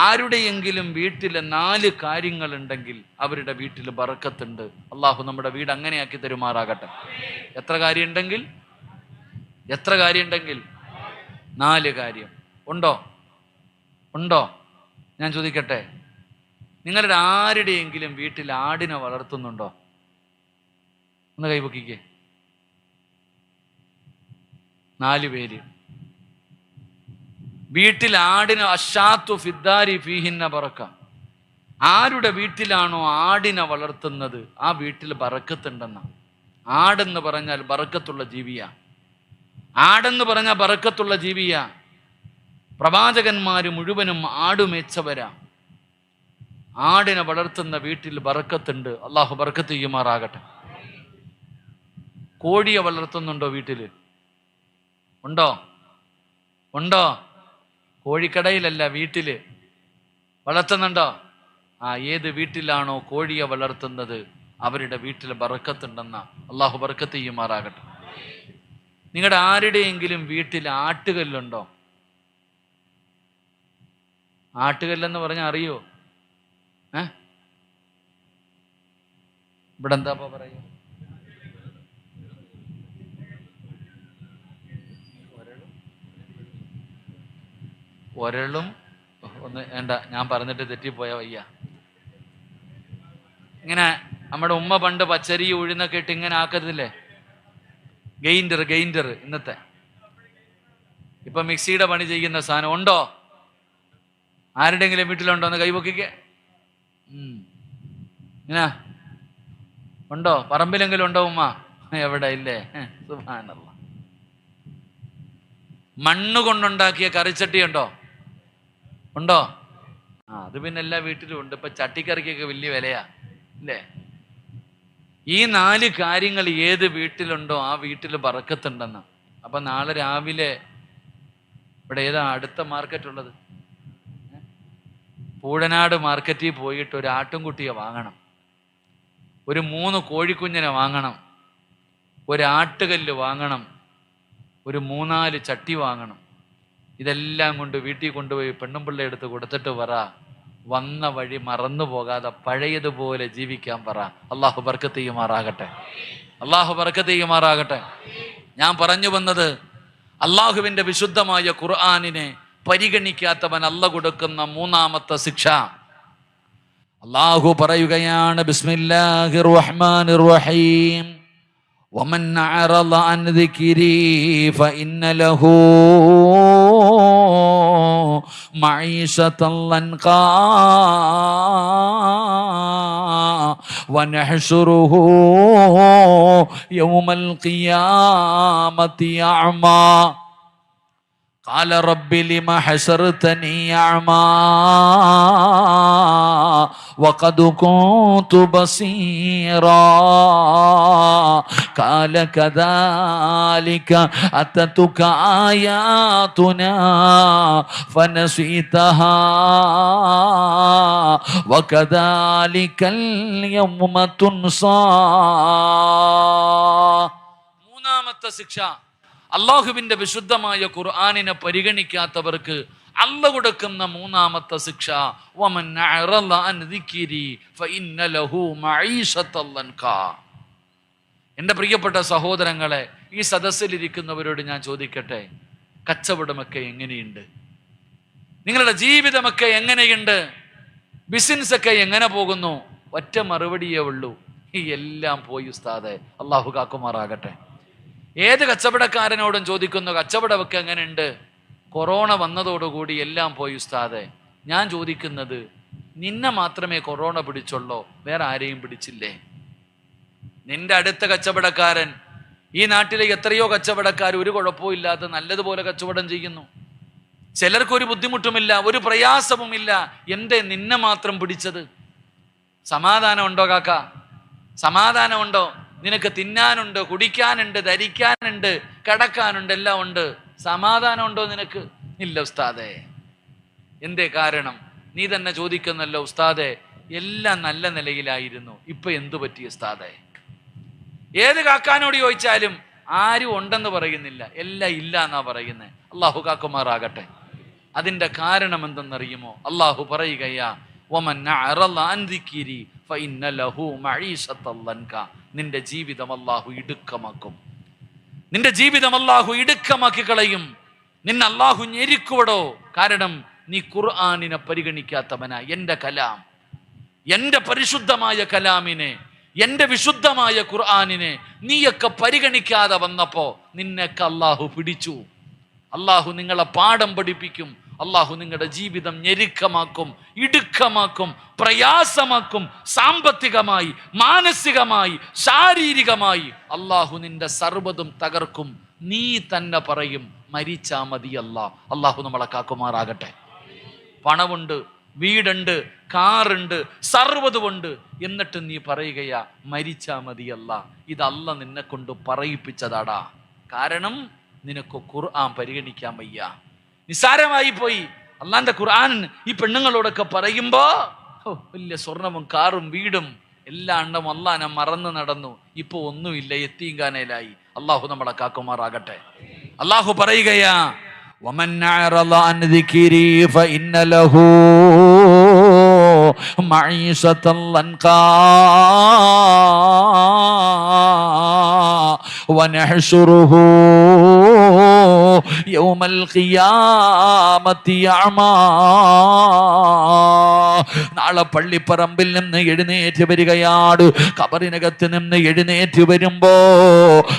ആരുടെയെങ്കിലും വീട്ടിൽ 4 കാര്യങ്ങളുണ്ടെങ്കിൽ അവരുടെ വീട്ടിൽ ബറക്കത്തുണ്ട്. അള്ളാഹു നമ്മുടെ വീട് അങ്ങനെയാക്കി തരുമാറാകട്ടെ. എത്ര കാര്യമുണ്ടെങ്കിൽ 4 കാര്യം ഉണ്ടോ? ഞാൻ ചോദിക്കട്ടെ, നിങ്ങളുടെ ആരുടെയെങ്കിലും വീട്ടിൽ ആടിനെ വളർത്തുന്നുണ്ടോ? ഒന്ന് കൈപൊക്കിക്കേ. 4 പേര് വീട്ടിൽ ആടിന്. അഷാത്തു ഫിദ്ദാരി ഫീഹിന്ന ബറക്ക. ആരുടെ വീട്ടിലാണോ ആടിനെ വളർത്തുന്നത് ആ വീട്ടിൽ ബറക്കത്തുണ്ടെന്ന. ആടെന്ന് പറഞ്ഞാൽ ബറക്കത്തുള്ള ജീവിയാ. ആടെന്ന് പറഞ്ഞാൽ ബറക്കത്തുള്ള ജീവിയാ. പ്രവാചകന്മാര് മുഴുവനും ആടുമേച്ചവരാ. ആടിനെ വളർത്തുന്ന വീട്ടിൽ ബറക്കത്തുണ്ട്. അള്ളാഹു ബറക്കത്ത് ചെയ്യുമാറാകട്ടെ. കോഴിയെ വളർത്തുന്നുണ്ടോ വീട്ടില്? ഉണ്ടോ? കോഴിക്കടയിലല്ല, വീട്ടില് വളർത്തുന്നുണ്ടോ? ഏത് വീട്ടിലാണോ കോഴിയെ വളർത്തുന്നത് അവരുടെ വീട്ടിൽ ബറക്കത്തുണ്ടെന്ന. അള്ളാഹു ബറക്കത്ത് ചെയ്യുമാറാകട്ടെ. നിങ്ങളുടെ ആരുടെയെങ്കിലും വീട്ടിൽ ആട്ടുകല്ലുണ്ടോ? ആട്ടുകല്ലെന്ന് പറഞ്ഞാൽ അറിയോ? ഇവിടെ എന്താ പറയൂ? ഒരളും ഒന്ന് വേണ്ട, ഞാൻ പറഞ്ഞിട്ട് തെറ്റിപ്പോയാ വയ്യ. ഇങ്ങനെ നമ്മുടെ ഉമ്മ പണ്ട് പച്ചരി ഉഴുന്നൊക്കെ ഇട്ട് ഇങ്ങനെ ആക്കരുതില്ലേ? ഗെയിൻഡർ ഇന്നത്തെ ഇപ്പൊ മിക്സിയുടെ പണി ചെയ്യുന്ന സാധനം ഉണ്ടോ? ആരുടെങ്കിലും വീട്ടിലുണ്ടോ? ഒന്ന് കൈപൊക്കിക്കേ. ഇങ്ങനെ ഉണ്ടോ? പറമ്പിലെങ്കിലും ഉണ്ടോ ഉമ്മ? എവിടെ ഇല്ലേ? സുബ്ഹാനല്ലാഹ്. മണ്ണ് കൊണ്ടുണ്ടാക്കിയ കറിച്ചട്ടി ഉണ്ടോ? അത് പിന്നെ എല്ലാ വീട്ടിലും ഉണ്ട്. ഇപ്പൊ ചട്ടിക്കറിക്കൊക്കെ വലിയ വിലയാ അല്ലേ? ഈ 4 കാര്യങ്ങൾ ഏത് വീട്ടിലുണ്ടോ ആ വീട്ടിൽ ബറക്കത്തുണ്ടെന്ന്. അപ്പൊ നാളെ രാവിലെ ഇവിടെ ഏതാ അടുത്ത മാർക്കറ്റ് ഉള്ളത്? പൂഴനാട് മാർക്കറ്റിൽ പോയിട്ട് ഒരു ആട്ടുംകുട്ടിയെ വാങ്ങണം, ഒരു 3 കോഴിക്കുഞ്ഞിനെ വാങ്ങണം, ഒരു ആട്ടുകല്ല് വാങ്ങണം, ഒരു 3-4 ചട്ടി വാങ്ങണം. ഇതെല്ലാം കൊണ്ട് വീട്ടിൽ കൊണ്ടുപോയി പെണ്ണുമ്പിള്ള എടുത്ത് കൊടുത്തിട്ട് പറ, വന്ന വഴി മറന്നു പോകാതെ പഴയതുപോലെ ജീവിക്കാൻ പറ. അള്ളാഹു ബർക്കത്ത് ചെയ്യുമാറാകട്ടെ. ഞാൻ പറഞ്ഞു വന്നത്, അള്ളാഹുവിന്റെ വിശുദ്ധമായ ഖുർആനിനെ പരിഗണിക്കാത്തവൻ അല്ല കൊടുക്കുന്ന 3ാമത്തെ ശിക്ഷ. അള്ളാഹു പറയുകയാണ്, ബിസ്മില്ലാഹിർ റഹ്മാനിർ റഹീം, വമൻ അഅറള അൻ ദിക്രി ഫഇന്ന ലഹു മഈശതൻ ലൻഖാ വനഹ്ശുറുഹു യൗമൽ ഖിയാമത്തി അഅമാ ഖാല റബ്ബി ലിമ ഹശർതനി അഅമാ വഖദ് കുന്തു ബസീറാ ഖാല കദാലിക അതതുക ആയാതുനാ ഫനസീതഹാ വകദാലികൽ യൗമ തുൻസാ. 3ാമത്തെ ശിക്ഷ, അള്ളാഹുവിന്റെ വിശുദ്ധമായ ഖുർആനിനെ പരിഗണിക്കാത്തവർക്ക് അല്ല കൊടുക്കുന്ന 3ാമത്തെ ശിക്ഷ, വമൻ അഅറള അൻ ദിക്രി ഫഇന്ന ലഹു മഈശതൻ ലൻഖാ. എൻ്റെ പ്രിയപ്പെട്ട സഹോദരങ്ങളെ, ഈ സദസ്സിലിരിക്കുന്നവരോട് ഞാൻ ചോദിക്കട്ടെ, കച്ചവടമൊക്കെ എങ്ങനെയുണ്ട്? നിങ്ങളുടെ ജീവിതമൊക്കെ എങ്ങനെയുണ്ട്? ബിസിനസ് ഒക്കെ എങ്ങനെ പോകുന്നു? ഒറ്റ മറുപടിയേ ഉള്ളൂ, എല്ലാം പോയി ഉസ്താദേ. അള്ളാഹു കാക്കുമാറാകട്ടെ. ഏത് കച്ചവടക്കാരനോടും ചോദിക്കുന്നു, കച്ചവടമൊക്കെ എങ്ങനെയുണ്ട്? കൊറോണ വന്നതോടുകൂടി എല്ലാം പോയി ഉസ്താദേ. ഞാൻ ചോദിക്കുന്നത്, നിന്നെ മാത്രമേ കൊറോണ പിടിച്ചുള്ളോ? വേറെ ആരെയും പിടിച്ചില്ലേ? നിന്റെ അടുത്ത കച്ചവടക്കാരൻ, ഈ നാട്ടിലെ എത്രയോ കച്ചവടക്കാർ ഒരു കുഴപ്പവും ഇല്ലാതെ നല്ലതുപോലെ കച്ചവടം ചെയ്യുന്നു. ചിലർക്കൊരു ബുദ്ധിമുട്ടുമില്ല, ഒരു പ്രയാസവുമില്ല. എന്തേ നിന്നെ മാത്രം പിടിച്ചത്? സമാധാനം ഉണ്ടോ കാക്ക? സമാധാനമുണ്ടോ? നിനക്ക് തിന്നാനുണ്ട്, കുടിക്കാനുണ്ട്, ധരിക്കാനുണ്ട്, കിടക്കാനുണ്ട്, എല്ലാം ഉണ്ട്. സമാധാനം ഉണ്ടോ നിനക്ക്? ഇല്ല ഉസ്താദേ. എന്തേ കാരണം? നീ തന്നെ ചോദിക്കുന്നല്ലോ, ഉസ്താദേ എല്ലാം നല്ല നിലയിലായിരുന്നു, ഇപ്പൊ എന്തു പറ്റി ഉസ്താദേ? ഏത് കാക്കാനോട് ചോദിച്ചാലും ആരും ഉണ്ടെന്ന് പറയുന്നില്ല, എല്ലാം ഇല്ല എന്നാ പറയുന്നത്. അള്ളാഹു കാക്കുമാറാകട്ടെ. അതിൻ്റെ കാരണം എന്തെന്നറിയുമോ? അള്ളാഹു പറയുകയാ, വമൻ അഅറള അൻ ദിക്രി ഫഇന്ന ലഹു മഈശത്തൻ ലൻക. നിന്റെ ജീവിതം അള്ളാഹു ഇടുക്കമാക്കും. നിന്റെ ജീവിതം അള്ളാഹു ഇടുക്കമാക്കി കളയും. നിന്നെ അള്ളാഹു ഞെരുക്കുവടോ. കാരണം നീ ഖുർആനിനെ പരിഗണിക്കാത്തവനാ. എൻ്റെ കലാം, എൻ്റെ പരിശുദ്ധമായ കലാമിനെ, എൻ്റെ വിശുദ്ധമായ ഖുർആനിനെ നീയൊക്കെ പരിഗണിക്കാതെ വന്നപ്പോ നിന്നെയൊക്കെ അള്ളാഹു പിടിച്ചു. അള്ളാഹു നിങ്ങളെ പാഠം പഠിപ്പിക്കും. അള്ളാഹു നിങ്ങളുടെ ജീവിതം ഞെരുക്കമാക്കും, ഇടുക്കമാക്കും, പ്രയാസമാക്കും. സാമ്പത്തികമായി, മാനസികമായി, ശാരീരികമായി അള്ളാഹു നിന്റെ സർവ്വതും തകർക്കും. നീ തന്നെ പറയും മരിച്ചാ മതിയല്ല. അള്ളാഹു നമ്മളെ കാക്കുമാറാകട്ടെ. പണമുണ്ട്, വീടുണ്ട്, കാറുണ്ട്, സർവ്വതുമുണ്ട്, എന്നിട്ട് നീ പറയുകയാ മരിച്ചാ മതിയല്ല. ഇതല്ല നിന്നെ കൊണ്ട് പറയിപ്പിച്ചതാടാ. കാരണം നിനക്ക് ഖുർആൻ പരിഗണിക്കാൻ വയ്യ. നിസ്സാരമായി പോയി. അള്ളാന്റെ ഖുർആൻ ഈ പെണ്ണുങ്ങളോടൊക്കെ പറയുമ്പോ വലിയ സ്വർണവും കാറും വീടും എല്ലാം ഉണ്ടും അള്ളാനെ മറന്നു നടന്നു. ഇപ്പൊ ഒന്നുമില്ല, യത്തീംഖാനയിലായി. അള്ളാഹു നമ്മളെ കാക്കുമാറാകട്ടെ. അള്ളാഹു പറയുകയാ, വമൻ അഅറള അൻ ദിക്രി ഫഇന്ന ലഹു മഈശത്തൻ ലൻകാ വനഹ്ശുറുഹു യൗമൽ ഖിയാമത്തി അഅമാ. നാളെ പള്ളിപ്പറമ്പിൽ നിന്ന് എഴുന്നേറ്റ് വരികയാണ്. ഖബറിനകത്ത് നിന്ന് എഴുന്നേറ്റ് വരുമ്പോ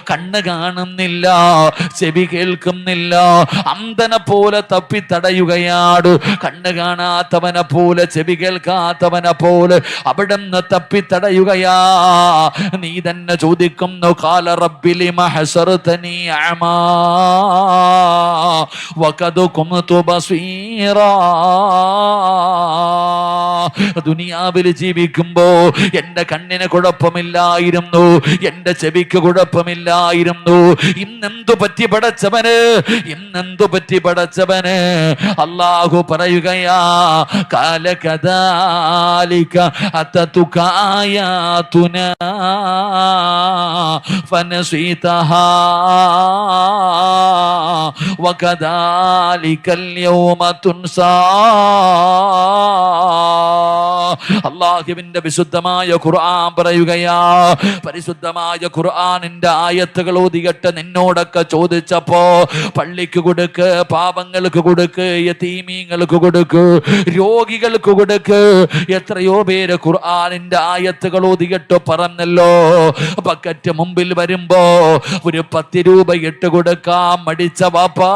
കണ്ണ് കാണുന്നില്ല, ചെവി കേൾക്കുന്നില്ല, അന്ധനെ പോലെ തപ്പിത്തടയുകയാണ്. കണ്ണ് കാണാത്തവനെ പോലെ, ചെവി കേൾക്കാത്തവനെ പോലെ അവിടുന്ന് തപ്പിത്തടയുകയാ. നീ തന്നെ ചോദിക്കുന്നു, ഖാല റബ്ബി ലിമ ഹസർതനി അഅമാ വഖദ് കുൻതു ബസീറാ. ദുനിയാവിൽ ജീവിക്കുമ്പോ എന്റെ കണ്ണിന് കുഴപ്പമില്ലായിരുന്നു, എന്റെ ചെവിക്ക് കുഴപ്പമില്ലായിരുന്നു. ഇന്നെന്തു പറ്റി പടച്ചവന്, ഇന്നെന്തു പറ്റി പടച്ചവന്? അല്ലാഹു പറയുകയാ, കാല കദാലിക അതതുക ആയാതുനാ ഫനസീതഹാ വകദാലികൽ യൗമ തുൻസാ. അല്ലാഹുവിന്റെ വിശുദ്ധമായ ഖുർആൻ പറയുകയാ, പരിശുദ്ധമായ ഖുർആനിന്റെ ആയത്തുകൾ ഓതിയിട്ട് നിന്നോടൊക്കെ ചോദിച്ചപ്പോ പള്ളിക്ക് കൊടുക്ക്, പാവങ്ങൾക്ക് കൊടുക്ക്, യതീമീങ്ങൾക്ക് കൊടുക്ക്, രോഗികൾക്ക് കൊടുക്ക്. എത്രയോ പേര് ഖുർആനിന്റെ ആയത്തുകൾ ഓതിയിട്ട് പറഞ്ഞല്ലോ, ബക്കറ്റ് മുമ്പിൽ വരുമ്പോ ഒരു 10 രൂപ ഇട്ട് കൊടുക്കാൻ മടിച്ച വാപ്പാ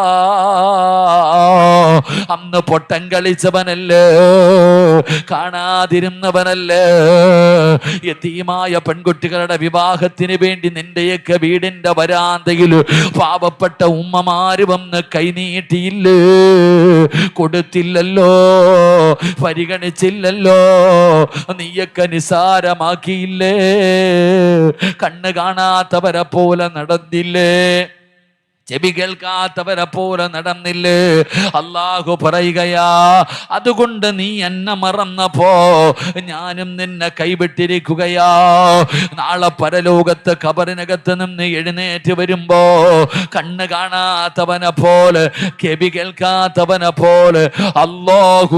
അന്ന് പൊട്ടം കളിച്ചവനല്ലേ, കാണാതിരുന്നവനല്ലേ. യതീമായ പെൺകുട്ടികളുടെ വിവാഹത്തിന് വേണ്ടി നിന്റെയൊക്കെ വീടിന്റെ വരാന്തയിൽ പാവപ്പെട്ട ഉമ്മമാര് വന്ന് കൈനീട്ടിയില്ലേ, കൊടുത്തില്ലല്ലോ, പരിഗണിച്ചില്ലല്ലോ, നീയൊക്കെ നിസാരമാക്കിയില്ലേ, കണ്ണ് കാണാത്തവരെ പോലെ നടന്നില്ലേ, ചെവി കേൾക്കാത്തവരെ പോലെ നടന്നില്ലേ? അല്ലാഹു പറയുകയാ, അതുകൊണ്ട് നീ എന്നെ മറന്നപ്പോ ഞാനും നിന്നെ കൈവിട്ടിരിക്കുകയാ. നാളെ പരലോകത്ത് ഖബറിനകത്ത് നിന്ന് എഴുന്നേറ്റ് വരുമ്പോ കണ്ണ് കാണാത്തവനെ പോലെ, ചെവി കേൾക്കാത്തവനെ പോലെ അല്ലാഹു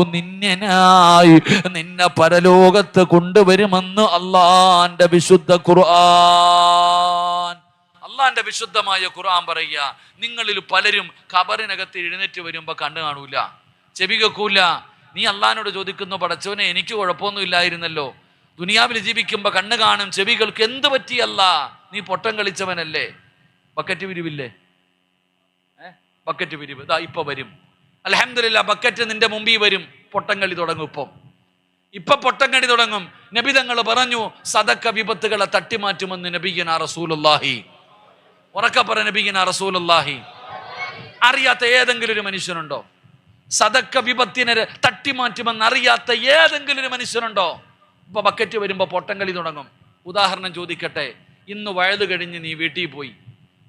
നിന്നെ പരലോകത്ത് കൊണ്ടുവരുമെന്ന് അല്ലാഹുവിന്റെ വിശുദ്ധ ഖുർആൻ. അള്ളാന്റെ വിശുദ്ധമായ ഖുർആൻ പറയുക, നിങ്ങളിൽ പലരും ഖബറിനകത്ത് എഴുന്നേറ്റ് വരുമ്പോ കണ്ണ് കാണൂല, ചെവി കേൾക്കൂല. നീ അള്ളാഹിനോട് ചോദിക്കുന്നു, പടച്ചവനെ എനിക്ക് കുഴപ്പമൊന്നും ഇല്ലായിരുന്നല്ലോ, ദുനിയാവിൽ ജീവിക്കുമ്പോ കണ്ണ് കാണും, ചെവി കേൾക്കും, എന്ത് പറ്റിയല്ല? നീ പൊട്ടം കളിച്ചവനല്ലേ? ബക്കറ്റ് പിരിവില്ലേ? ബക്കറ്റ് പിരിവ് ഇതാ ഇപ്പൊ വരും. അൽഹംദുലില്ലാ, ബക്കറ്റ് നിന്റെ മുമ്പിൽ വരും. പൊട്ടം കളി തുടങ്ങും. ഇപ്പൊ പൊട്ടം കളി തുടങ്ങും. നബി തങ്ങൾ പറഞ്ഞു, സദക്ക വിപത്തുകളെ തട്ടിമാറ്റുമെന്ന് നബിയനാ റസൂലുള്ളാഹി. ഉറക്കെ പറ, നബിയനാ റസൂലുള്ളാഹി. അറിയാത്ത ഏതെങ്കിലും ഒരു മനുഷ്യനുണ്ടോ? സദക്ക വിപത്തിനെ തട്ടിമാറ്റുമെന്ന് അറിയാത്ത ഏതെങ്കിലും ഒരു മനുഷ്യനുണ്ടോ? ഇപ്പൊ ബക്കറ്റ് വരുമ്പോ പൊട്ടം കളി തുടങ്ങും. ഉദാഹരണം ചോദിക്കട്ടെ, ഇന്ന് വയത് കഴിഞ്ഞ് നീ വീട്ടിൽ പോയി,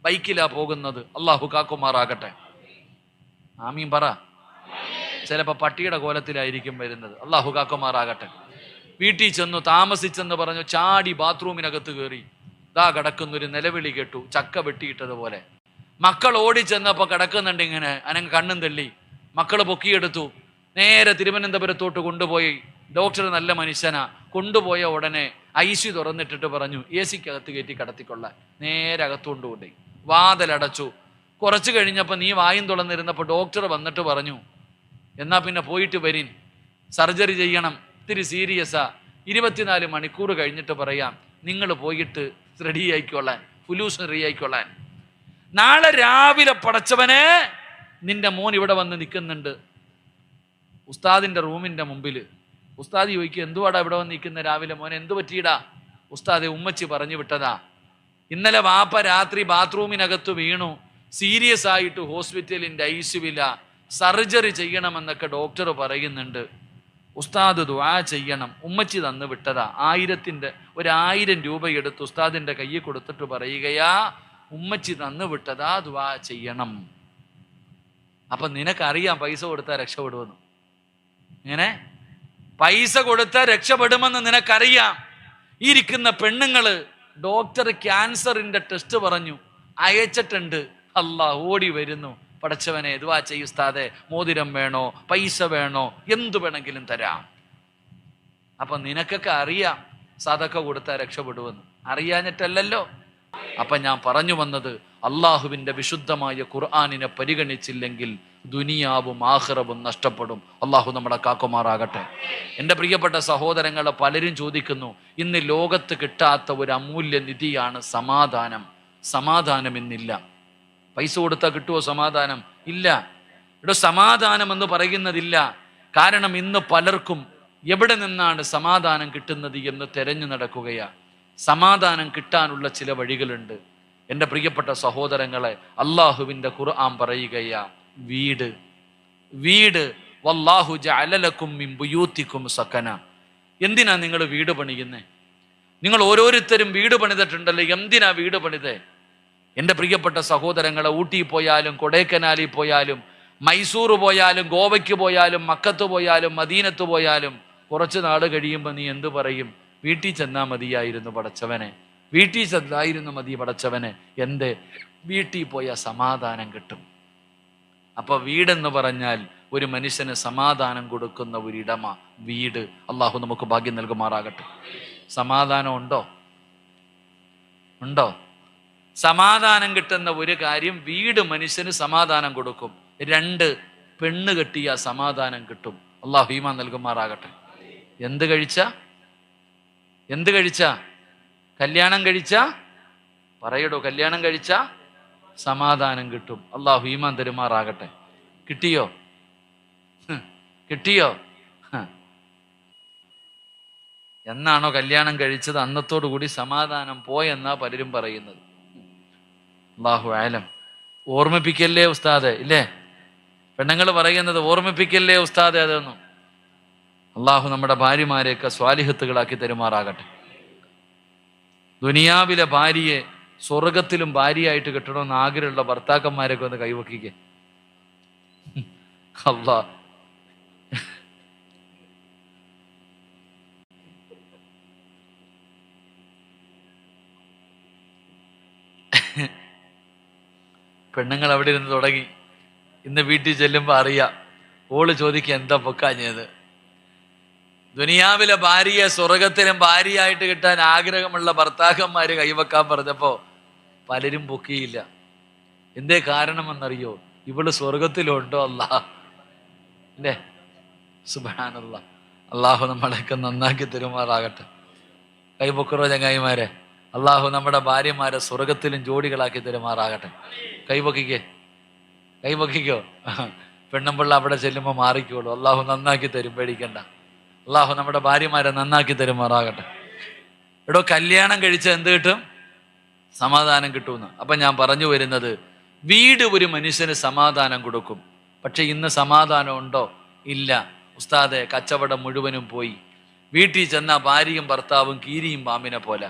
ബൈക്കിലാ പോകുന്നത്, അള്ളാഹു കാക്കുമാറാകട്ടെ, ആമീൻ പറ. ചിലപ്പോ പട്ടിയുടെ കോലത്തിലായിരിക്കും വരുന്നത്, അള്ളാഹു കാക്കുമാറാകട്ടെ. വീട്ടിൽ ചെന്നു താമസിച്ചെന്ന് പറഞ്ഞു, ചാടി ബാത്റൂമിനകത്ത് കയറി, ദാ കിടക്കുന്നൊരു നിലവിളി കേട്ടു, ചക്ക വെട്ടിയിട്ടതുപോലെ. മക്കൾ ഓടിച്ചെന്നപ്പോ കിടക്കുന്നുണ്ട് ഇങ്ങനെ, അനങ്ങ് കണ്ണും തള്ളി. മക്കൾ പൊക്കിയെടുത്തു, നേരെ തിരുവനന്തപുരത്തോട്ട് കൊണ്ടുപോയി. ഡോക്ടർ നല്ല മനുഷ്യനാ. കൊണ്ടുപോയ ഉടനെ ICU തുറന്നിട്ടിട്ട് പറഞ്ഞു AC-ക്കകത്ത് കയറ്റി കടത്തിക്കൊള്ളാൻ. നേരെ അകത്തുകൊണ്ടുപോയി വാതിലടച്ചു. കുറച്ച് കഴിഞ്ഞപ്പോൾ നീ വായും തുറന്നിരുന്നപ്പോൾ ഡോക്ടർ വന്നിട്ട് പറഞ്ഞു, എന്നാ പിന്നെ പോയിട്ട് വരീൻ, സർജറി ചെയ്യണം, ഇത്തിരി സീരിയസാ, 24 മണിക്കൂർ കഴിഞ്ഞിട്ട് പറയാം, നിങ്ങൾ പോയിട്ട് റെഡി ആയിക്കൊള്ളാൻ, ഫുലൂസ് റെഡി ആയിക്കൊള്ളാൻ. നാളെ രാവിലെ പടച്ചവനെ നിന്റെ മോൻ ഇവിടെ വന്ന് നിൽക്കുന്നുണ്ട് ഉസ്താദിന്റെ റൂമിന്റെ മുമ്പിൽ. ഉസ്താദ് ചോദിക്കും, എന്തുവാടാ ഇവിടെ വന്ന് നിൽക്കുന്ന രാവിലെ? മോനെ എന്തു പറ്റിയിടാ? ഉസ്താദെ, ഉമ്മച്ചി പറഞ്ഞു വിട്ടതാ, ഇന്നലെ വാപ്പ രാത്രി ബാത്റൂമിനകത്ത് വീണു, സീരിയസ് ആയിട്ട് ഹോസ്പിറ്റലിന്റെ ICUവില, സർജറി ചെയ്യണമെന്നൊക്കെ ഡോക്ടർ പറയുന്നുണ്ട്. ഉസ്താദ് ദുആ ചെയ്യണം, ഉമ്മച്ചി തന്നു വിട്ടതാ. 1000 രൂപ എടുത്ത് ഉസ്താദിന്റെ കയ്യിൽ കൊടുത്തിട്ട് പറയുകയാ, ഉമ്മച്ചി തന്നു വിട്ടതാ, ദുആ ചെയ്യണം. അപ്പൊ നിനക്കറിയാം പൈസ കൊടുത്താൽ രക്ഷപ്പെടുമെന്ന്. ഇങ്ങനെ പൈസ കൊടുത്താൽ രക്ഷപ്പെടുമെന്ന് നിനക്കറിയാം. ഈ ഇരിക്കുന്ന പെണ്ണുങ്ങള് ഡോക്ടർ ക്യാൻസറിന്റെ ടെസ്റ്റ് പറഞ്ഞു, അയച്ചിട്ടുണ്ട്. അല്ലാഹ് ഓടി വരുന്നു, പടച്ചവനെ ദുആ ചെയ്യ് ഉസ്താദേ, മോതിരം വേണോ, പൈസ വേണോ, എന്തു വേണമെങ്കിലും തരാം. അപ്പൊ നിനക്കൊക്കെ അറിയാം സദഖ കൊടുത്താൽ രക്ഷപ്പെടുമെന്ന്, അറിയാഞ്ഞിട്ടല്ലല്ലോ. അപ്പൊ ഞാൻ പറഞ്ഞു വന്നത്, അള്ളാഹുവിന്റെ വിശുദ്ധമായ ഖുർആനിനെ പരിഗണിച്ചില്ലെങ്കിൽ ദുനിയാവും ആഖിറവും നഷ്ടപ്പെടും. അള്ളാഹു നമ്മളെ കാക്കുമാറാകട്ടെ. എൻ്റെ പ്രിയപ്പെട്ട സഹോദരങ്ങളെ, പലരും ചോദിക്കുന്നു, ഇന്ന് ലോകത്ത് കിട്ടാത്ത ഒരു അമൂല്യ നിധിയാണ് സമാധാനം. സമാധാനം ഇന്നില്ല. പൈസ കൊടുത്താൽ കിട്ടുമോ സമാധാനം? ഇല്ല. ഇവിടെ സമാധാനം എന്ന് പറയുന്നതില്ല. കാരണം ഇന്ന് പലർക്കും എവിടെ നിന്നാണ് സമാധാനം കിട്ടുന്നത് എന്ന് തെരഞ്ഞു നടക്കുകയാണ്. സമാധാനം കിട്ടാനുള്ള ചില വഴികളുണ്ട്. എൻ്റെ പ്രിയപ്പെട്ട സഹോദരങ്ങളെ, അള്ളാഹുവിൻ്റെ ഖുർആൻ പറയുകയാ, വീട് വീട് വല്ലാഹു ജഅല ലക്കും മിൻ ബുയൂത്തിക്കും സകന. എന്തിനാ നിങ്ങൾ വീട് പണിയുന്നേ? നിങ്ങൾ ഓരോരുത്തരും വീട് പണിതിട്ടുണ്ടല്ലോ, എന്തിനാ വീട് പണിതേ? എൻ്റെ പ്രിയപ്പെട്ട സഹോദരങ്ങളെ, ഊട്ടി പോയാലും കൊടൈക്കനാലിൽ പോയാലും മൈസൂർ പോയാലും ഗോവയ്ക്ക് പോയാലും മക്കത്ത് പോയാലും മദീനത്ത് പോയാലും കുറച്ച് നാൾ കഴിയുമ്പോൾ നീ എന്തു പറയും? വീട്ടിൽ ചെന്നാൽ മതിയായിരുന്നു പടച്ചവനെ, വീട്ടിൽ ചെന്നായിരുന്നു മതി പടച്ചവനെ. എന്തേ? വീട്ടിൽ പോയാൽ സമാധാനം കിട്ടും. അപ്പൊ വീടെന്ന് പറഞ്ഞാൽ ഒരു മനുഷ്യന് സമാധാനം കൊടുക്കുന്ന ഒരിടമ വീട്. അള്ളാഹു നമുക്ക് ഭാഗ്യം നൽകുമാറാകട്ടെ. സമാധാനം ഉണ്ടോ? ഉണ്ടോ? സമാധാനം കിട്ടുന്ന ഒരു കാര്യം, വീട് മനുഷ്യന് സമാധാനം കൊടുക്കും. 2, പെണ്ണ് കെട്ടിയ സമാധാനം കിട്ടും. അള്ളാഹു ഈമാൻ നൽകുമാറാകട്ടെ. എന്ത് കഴിച്ച? കല്യാണം കഴിച്ച? പറയടോ, കല്യാണം കഴിച്ച സമാധാനം കിട്ടും. അള്ളാഹു ഈമാൻ തരുമാറാകട്ടെ. കിട്ടിയോ? എന്നാണോ കല്യാണം കഴിച്ചത് അന്നത്തോടു കൂടി സമാധാനം പോയെന്നാ പലരും പറയുന്നത്. അല്ലാഹു ആലം. ഓർമ്മിപ്പിക്കല്ലേ ഉസ്താദെ, ഇല്ലേ? പെണ്ണുങ്ങൾ പറയുന്നത് ഓർമ്മിപ്പിക്കല്ലേ ഉസ്താദെ അതൊന്നും. അള്ളാഹു നമ്മുടെ ഭാര്യമാരെയൊക്കെ സ്വാലിഹത്തുകളാക്കി തരുമാറാകട്ടെ. ദുനിയാവിലെ ഭാര്യയെ സ്വർഗത്തിലും ഭാര്യയായിട്ട് കിട്ടണമെന്ന് ആഗ്രഹമുള്ള ഭർത്താക്കന്മാരൊക്കെ ഒന്ന് കൈവക്കിക്കേ. അല്ലാ, പെണ്ണുങ്ങൾ അവിടെ ഇരുന്ന് തുടങ്ങി. ഇന്ന് വീട്ടിൽ ചെല്ലുമ്പോൾ അറിയാം, ഓള് ചോദിക്കുക എന്താ പൊക്കാഞ്ഞത്. ദുനിയാവിലെ ഭാര്യയെ സ്വർഗത്തിലും ഭാര്യയായിട്ട് കിട്ടാൻ ആഗ്രഹമുള്ള ഭർത്താക്കന്മാര് കൈവക്കാൻ പറഞ്ഞപ്പോ പലരും പൊക്കിയില്ല. എന്തേ കാരണമെന്നറിയോ? ഇവള് സ്വർഗത്തിലുണ്ടോ? അല്ലേ? സുബ്ഹാനല്ലാഹ്. അള്ളാഹു നമ്മളെയൊക്കെ നന്നാക്കി തരുമാറാകട്ടെ. കൈപൊക്കറോ ചങ്ങായിമാരെ. അള്ളാഹു നമ്മുടെ ഭാര്യമാരെ സ്വർഗത്തിലും ജോഡികളാക്കി തരുമാറാകട്ടെ. കൈപൊക്കിക്കോ. പെണ്ണുമ്പിള്ള അവിടെ ചെല്ലുമ്പോൾ മാറിക്കോളൂ. അള്ളാഹു നന്നാക്കി തരും, പേടിക്കണ്ട. അള്ളാഹു നമ്മുടെ ഭാര്യമാരെ നന്നാക്കി തരുമാറാകട്ടെ. എടോ, കല്യാണം കഴിച്ച എന്ത് കിട്ടും? സമാധാനം കിട്ടുമെന്ന്. അപ്പം ഞാൻ പറഞ്ഞു വരുന്നത്, വീട് ഒരു മനുഷ്യന് സമാധാനം കൊടുക്കും. പക്ഷെ ഇന്ന് സമാധാനം ഉണ്ടോ? ഇല്ല. ഉസ്താദെ, കച്ചവടം മുഴുവനും പോയി. വീട്ടിൽ ചെന്ന ഭാര്യയും ഭർത്താവും കീരിയും പാമ്പിനെ പോലെ.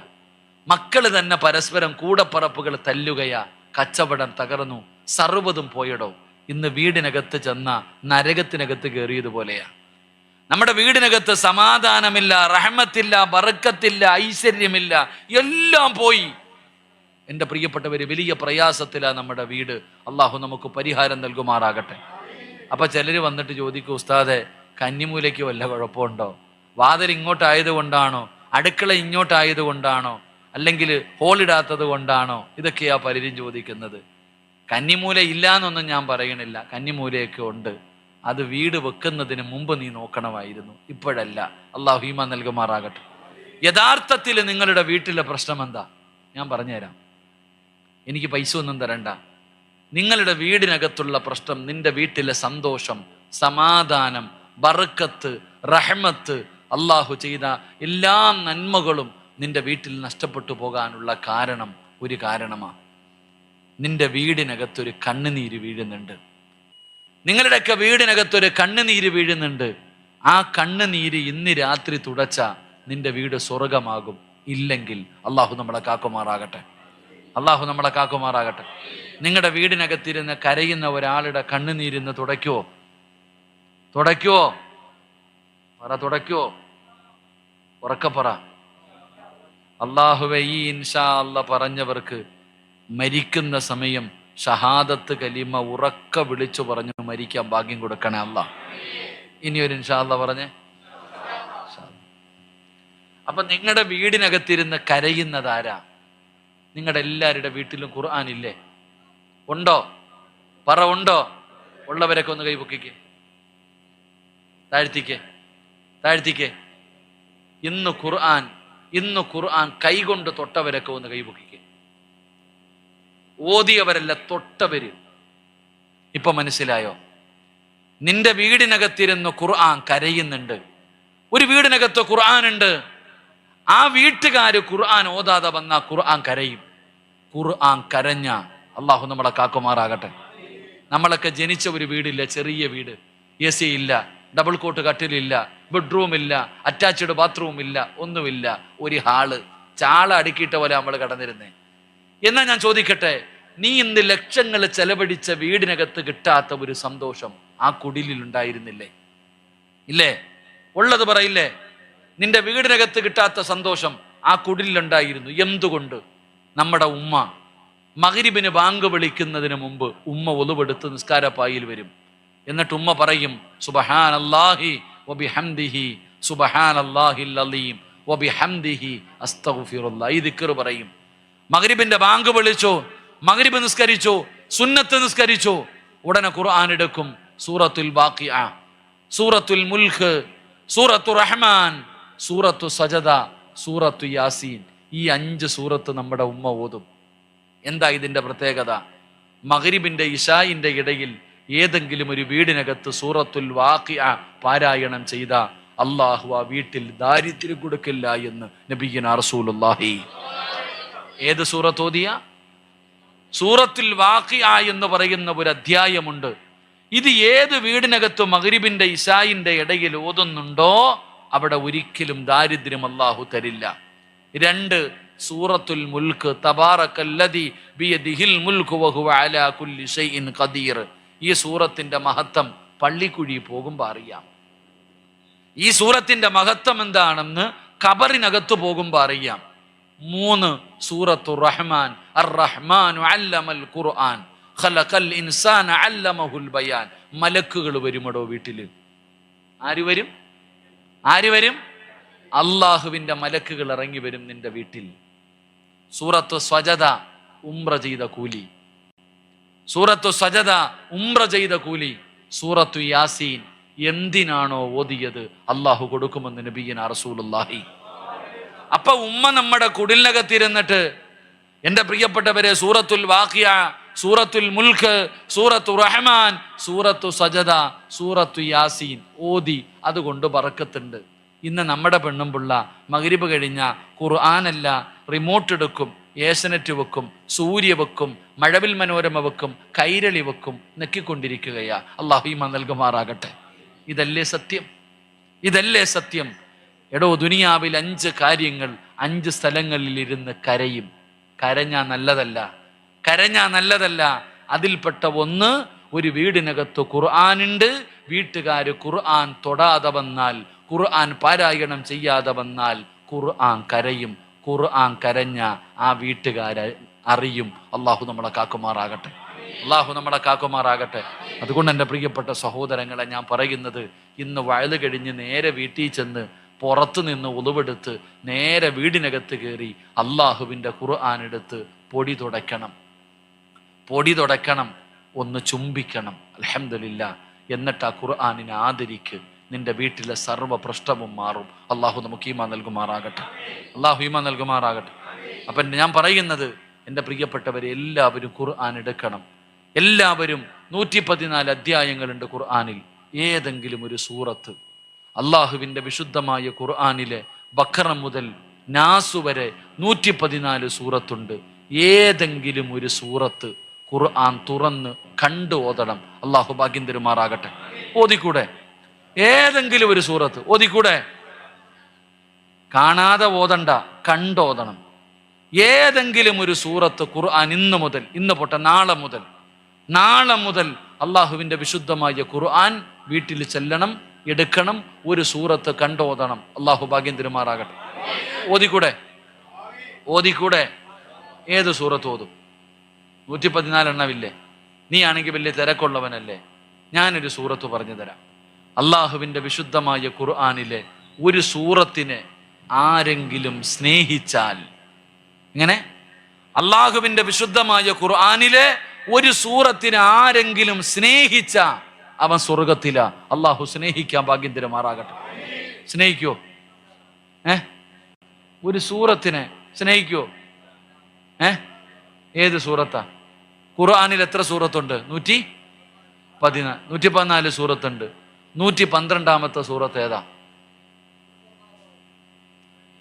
മക്കൾ തന്നെ പരസ്പരം കൂടപ്പറപ്പുകൾ തല്ലുകയാ. കച്ചവടം തകർന്നു, സർവ്വതും പോയടോ. ഇന്ന് വീടിനകത്ത് ചെന്ന നരകത്തിനകത്ത് കയറിയതുപോലെയാ. നമ്മുടെ വീടിനകത്ത് സമാധാനമില്ല, റഹ്മത്തില്ല, ബറക്കത്തില്ല, ഐശ്വര്യമില്ല, എല്ലാം പോയി. എൻ്റെ പ്രിയപ്പെട്ടവര്, വലിയ പ്രയാസത്തിലാണ് നമ്മുടെ വീട്. അള്ളാഹു നമുക്ക് പരിഹാരം നൽകുമാറാകട്ടെ. അപ്പം ചിലർ വന്നിട്ട് ചോദിക്കും, ഉസ്താദെ കന്നിമൂലയ്ക്ക് വല്ല കുഴപ്പമുണ്ടോ? വാതിൽ ഇങ്ങോട്ടായത് കൊണ്ടാണോ? അടുക്കള ഇങ്ങോട്ടായത് കൊണ്ടാണോ? അല്ലെങ്കിൽ ഹോളിടാത്തത് കൊണ്ടാണോ? ഇതൊക്കെയാ പലരും ചോദിക്കുന്നത്. കന്നിമൂല ഇല്ല എന്നൊന്നും ഞാൻ പറയണില്ല, കന്നിമൂലയൊക്കെ ഉണ്ട്. അത് വീട് വെക്കുന്നതിന് മുമ്പ് നീ നോക്കണമായിരുന്നു, ഇപ്പോഴല്ല. അള്ളാഹു ഈമാൻ നൽകുമാറാകട്ടെ. യഥാർത്ഥത്തിൽ നിങ്ങളുടെ വീട്ടിലെ പ്രശ്നം എന്താ? ഞാൻ പറഞ്ഞുതരാം. എനിക്ക് പൈസ ഒന്നും തരണ്ട. നിങ്ങളുടെ വീടിനകത്തുള്ള പ്രശ്നം, നിന്റെ വീട്ടിലെ സന്തോഷം, സമാധാനം, ബർക്കത്ത്, റഹ്മത്ത്, അള്ളാഹു ചെയ്ത എല്ലാ നന്മകളും നിന്റെ വീട്ടിൽ നഷ്ടപ്പെട്ടു പോകാനുള്ള ഒരു കാരണമാണ് നിന്റെ വീടിനകത്തൊരു കണ്ണുനീര് വീഴുന്നുണ്ട്. നിങ്ങളുടെയൊക്കെ വീടിനകത്തൊരു കണ്ണുനീര് വീഴുന്നുണ്ട്. ആ കണ്ണുനീര് ഇന്ന് രാത്രി തുടച്ച നിന്റെ വീട് സ്വർഗമാകും. ഇല്ലെങ്കിൽ അള്ളാഹു നമ്മളെ കാക്കുമാറാകട്ടെ. അള്ളാഹു നമ്മളെ കാക്കുമാറാകട്ടെ. നിങ്ങളുടെ വീടിനകത്തിരുന്ന് കരയുന്ന ഒരാളുടെ കണ്ണുനീരിന്ന് തുടയ്ക്കുവോ? തുടയ്ക്കുവോ? ഉറക്കപ്പറ. അള്ളാഹുവെ, ഈ ഇൻഷാ അല്ലാഹ് പറഞ്ഞവർക്ക് മരിക്കുന്ന സമയം ഷഹാദത്ത് കലിമ ഉറക്ക വിളിച്ചു പറഞ്ഞു മരിക്കാൻ ഭാഗ്യം കൊടുക്കണേ അല്ലാഹ്. ഇനിയൊരു ഇൻഷാ അല്ലാഹ് പറഞ്ഞേ. അപ്പൊ നിങ്ങളുടെ വീടിനകത്തിരുന്ന് കരയുന്നതാരാ? നിങ്ങളുടെ എല്ലാവരുടെ വീട്ടിലും ഖുർആൻ ഇല്ലേ? ഉണ്ടോ? പറ, ഉണ്ടോ? ഉള്ളവരൊക്കെ ഒന്ന് കൈപൊക്കിക്കേ, താഴ്ത്തിക്കേ. ഇന്ന് ഖുർആൻ കൈകൊണ്ട് തൊട്ടവരൊക്കെ ഒന്ന് കൈപൊക്കിക്കേ. ഓതിയവരല്ല, തൊട്ടവര്. ഇപ്പൊ മനസ്സിലായോ? നിന്റെ വീടിനകത്തിരുന്ന് ഖുർആൻ കരയുന്നുണ്ട്. ഒരു വീടിനകത്ത് ഖുർആൻ ഉണ്ട്. ആ വീട്ടുകാര് ഖുർആൻ ഓതാതെ വന്ന ഖുർആൻ കരയും. ഖുർആൻ കരഞ്ഞ അള്ളാഹു നമ്മളെ കാക്കുമാറാകട്ടെ. നമ്മളൊക്കെ ജനിച്ച ഒരു വീടില്ല, ചെറിയ വീട്, AC ഇല്ല, ഡബിൾ കോട്ട് കട്ടിലില്ല, ബെഡ്റൂം ഇല്ല, അറ്റാച്ച്ഡ് ബാത്റൂം ഇല്ല, ഒന്നുമില്ല. ഒരു ഹാള്, ചാള അടുക്കിയിട്ട പോലെ നമ്മൾ കടന്നിരുന്നേ. എന്നാ ഞാൻ ചോദിക്കട്ടെ, നീ ഇന്ന് ലക്ഷങ്ങൾ ചെലവഴിച്ച വീടിനകത്ത് കിട്ടാത്ത ഒരു സന്തോഷം ആ കുടിലിൽ ഉണ്ടായിരുന്നില്ലേ? ഇല്ലേ? ഉള്ളത് പറയില്ലേ? നിന്റെ വീടിനകത്ത് കിട്ടാത്ത സന്തോഷം ആ കുടിലുണ്ടായിരുന്നു. എന്തുകൊണ്ട്? നമ്മുടെ ഉമ്മ മഗ്രിബിന് ബാങ്ക് വിളിക്കുന്നതിന് മുമ്പ് ഉമ്മ ഒളുവെടുത്ത് നിസ്കാരപ്പായിൽ വരും. എന്നിട്ട് ഉമ്മ പറയും, സുബ്ഹാനല്ലാഹി വബിഹംദിഹി സുബ്ഹാനല്ലാഹിൽ അലീം വബിഹംദിഹി അസ്തഗ്ഫിറുല്ലാഹ്. ഈ ദിക്ർ പറയും. മഗ്രിബിന്റെ ബാങ്ക് വിളിച്ചോ, മഗ്രിബ് നിസ്കരിച്ചോ, സുന്നത്ത് നിസ്കരിച്ചോ, ഉടനെ ഖുർആൻ എടുക്കും. സൂറത്തുൽ ബാഖിഅ, സൂറത്തുൽ മുൽക്ക്, സൂറത്തു റഹ്മാൻ, സൂറത്തു സജദ, സൂറത്തു യാസീൻ. ഈ 5 സൂറത്ത് നമ്മുടെ ഉമ്മ ഓതും. എന്താ ഇതിന്റെ പ്രത്യേകത? മഗ്രിബിന്റെ ഇശായിന്റെ ഇടയിൽ ഏതെങ്കിലും ഒരു വീടിനകത്ത് സൂറത്തുൽ വാഖിഅ പാരായണം ചെയ്ത അള്ളാഹു ആ വീട്ടിൽ ദാരിദ്ര്യം കൊടുക്കില്ല എന്ന് നബിയുനാ റസൂലുള്ളാഹി. ഏത് സൂറത്ത് ഓതിയ? സൂറത്തുൽ വാഖിഅ എന്ന് പറയുന്ന ഒരു അധ്യായമുണ്ട്. ഇത് ഏത് വീടിനകത്ത് മഗ്രിബിന്റെ ഇശായിന്റെ ഇടയിൽ ഓതുന്നുണ്ടോ അവിടെ ഒരിക്കലും ദാരിദ്ര്യം അല്ലാഹു തരില്ല. 2, സൂറത്തുൽ മുൽക്ക്, തബാറക്കല്ലദി ബിയദിഹിൽ മുൽക്കു വഹുവ അലാ കുല്ലി ഷൈഇൻ ഖദീർ. ഈ സൂറത്തിന്റെ മഹത്വം പള്ളിക്കുഴി പോകുമ്പോൾ അറിയാം. ഈ സൂറത്തിന്റെ മഹത്വം എന്താണെന്ന് ഖബറിനകത്ത് പോകുമ്പോൾ അറിയാം. 3, സൂറത്തു റഹ്മാൻ, അർ റഹ്മാനു അല്ലമൽ ഖുർആൻ ഖലഖൽ ഇൻസാന അല്ലമഹുൽ ബയാൻ. മലക്കുകൾ വരുമടോ വീട്ടില്. ആര് വരും? അള്ളാഹുവിന്റെ മലക്കുകൾ ഇറങ്ങി വരും നിന്റെ വീട്ടിൽ. സൂറത്തു സജദ, ഉംറ ചെയ്ത കൂലി. സൂറത്തു സജദ, ഉംറ ചെയ്ത കൂലി. സൂറത്തു യാസീൻ എന്തിനാണോ ഓതിയത് അള്ളാഹു കൊടുക്കുമെന്ന് നബിയുനാ റസൂലുള്ളാഹി. അപ്പൊ ഉമ്മ നമ്മുടെ കുടിലിനകത്തിരുന്നിട്ട്, എന്റെ പ്രിയപ്പെട്ടവരെ, സൂറത്തുൽ വാഖിഅ, സൂറത്തുൽ മുൽക്ക്, സൂറത്തു റഹ്മാൻ, സൂറത്തു സജദ, സൂറത്തു യാസീൻ ഓതി. അതുകൊണ്ട് ബറക്കത്തുണ്ട്. ഇന്ന് നമ്മുടെ പെണ്ണും പിള്ള മഗ്രിബ് കഴിഞ്ഞ ഖുർആനല്ല, റിമോട്ട് എടുക്കും, ഏഷ്യനെറ്റ് വെക്കും, സൂര്യ വെക്കും, മഴവിൽ മനോരമ വെക്കും, കൈരളി വെക്കും, നെക്കിക്കൊണ്ടിരിക്കുകയാ. അല്ലാഹു ഈമാൻ നൽകുമാറാകട്ടെ. ഇതല്ലേ സത്യം? എടോ, ദുനിയാവിൽ 5 കാര്യങ്ങൾ 5 സ്ഥലങ്ങളിൽ ഇരുന്ന് കരയും. കരഞ്ഞാ നല്ലതല്ല. അതിൽപ്പെട്ട 1, ഒരു വീടിനകത്ത് ഖുർആനുണ്ട്, വീട്ടുകാര് ഖുർആൻ തൊടാതെ വന്നാൽ, ഖുർആൻ പാരായണം ചെയ്യാതെ വന്നാൽ ഖുർആൻ കരയും. ഖുർആൻ കരഞ്ഞ ആ വീട്ടുകാരെ അറിയും. അള്ളാഹു നമ്മളെ കാക്കുമാറാകട്ടെ. അള്ളാഹു നമ്മളെ കാക്കുമാറാകട്ടെ. അതുകൊണ്ട് എൻ്റെ പ്രിയപ്പെട്ട സഹോദരങ്ങളെ, ഞാൻ പറയുന്നത്, ഇന്ന് വയല് കഴിഞ്ഞ് നേരെ വീട്ടിൽ ചെന്ന് പുറത്തു നിന്ന് ഉളുവെടുത്ത് നേരെ വീടിനകത്ത് കയറി അള്ളാഹുവിൻ്റെ ഖുർആൻ എടുത്ത് പൊടി തുടയ്ക്കണം, ഒന്ന് ചുംബിക്കണം, അൽഹംദുലില്ലാ. എന്നിട്ട് ആ ഖുർആനിനെ ആദരിക്ക്. നിന്റെ വീട്ടിലെ സർവ്വ പ്രശ്നവും മാറും. അള്ളാഹു നമുക്ക് ഈമാൻ നൽകുമാറാകട്ടെ. അപ്പം ഞാൻ പറയുന്നത്, എൻ്റെ പ്രിയപ്പെട്ടവരെ, എല്ലാവരും ഖുർആൻ എടുക്കണം. എല്ലാവരും 114 അധ്യായങ്ങളുണ്ട് ഖുർആനിൽ. ഏതെങ്കിലും ഒരു സൂറത്ത്, അള്ളാഹുവിൻ്റെ വിശുദ്ധമായ ഖുർആനിലെ ബഖറ മുതൽ നാസ് വരെ 114 സൂറത്തുണ്ട്. ഏതെങ്കിലും ഒരു സൂറത്ത് ഖുർആൻ തുറന്ന് കണ്ട് ഓതണം. അള്ളാഹു ഭാഗ്യം തരുമാറാകട്ടെ. ഓതിക്കൂടെ? ഏതെങ്കിലും ഒരു സൂറത്ത് ഓതിക്കൂടെ? കാണാതെ ഓതണ്ട, കണ്ടോതണം. ഏതെങ്കിലും ഒരു സൂറത്ത് ഖുർആൻ ഇന്ന് പോട്ടെ, നാളെ മുതൽ അള്ളാഹുവിൻ്റെ വിശുദ്ധമായ ഖുർആൻ വീട്ടിൽ ചെല്ലണം, എടുക്കണം, ഒരു സൂറത്ത് കണ്ടോതണം. അള്ളാഹു ഭാഗ്യം തരുമാറാകട്ടെ. ഓതിക്കൂടെ? ഏത് സൂറത്ത് ഓതും? 114 എണ്ണമില്ലേ? നീ ആണെങ്കിൽ വലിയ തിരക്കുള്ളവനല്ലേ? ഞാനൊരു സൂറത്ത് പറഞ്ഞു തരാം. അള്ളാഹുവിൻ്റെ വിശുദ്ധമായ ഖുർആനിലെ ഒരു സൂറത്തിനെ ആരെങ്കിലും സ്നേഹിച്ചാൽ, ഇങ്ങനെ അള്ളാഹുവിൻ്റെ വിശുദ്ധമായ ഖുർആനിലെ ഒരു സൂറത്തിനെ ആരെങ്കിലും സ്നേഹിച്ച അവൻ സ്വർഗത്തിലാ. അള്ളാഹു സ്നേഹിക്കാൻ ഭാഗ്യം തരുമാറാകട്ടെ. സ്നേഹിക്കോ? ഒരു സൂറത്തിനെ സ്നേഹിക്കോ? ഏത് സൂറത്താ? ഖുർആനിൽ എത്ര സൂറത്തുണ്ട്? 114 സൂറത്തുണ്ട്. 112ാമത്തെ സൂറത്ത് ഏതാ?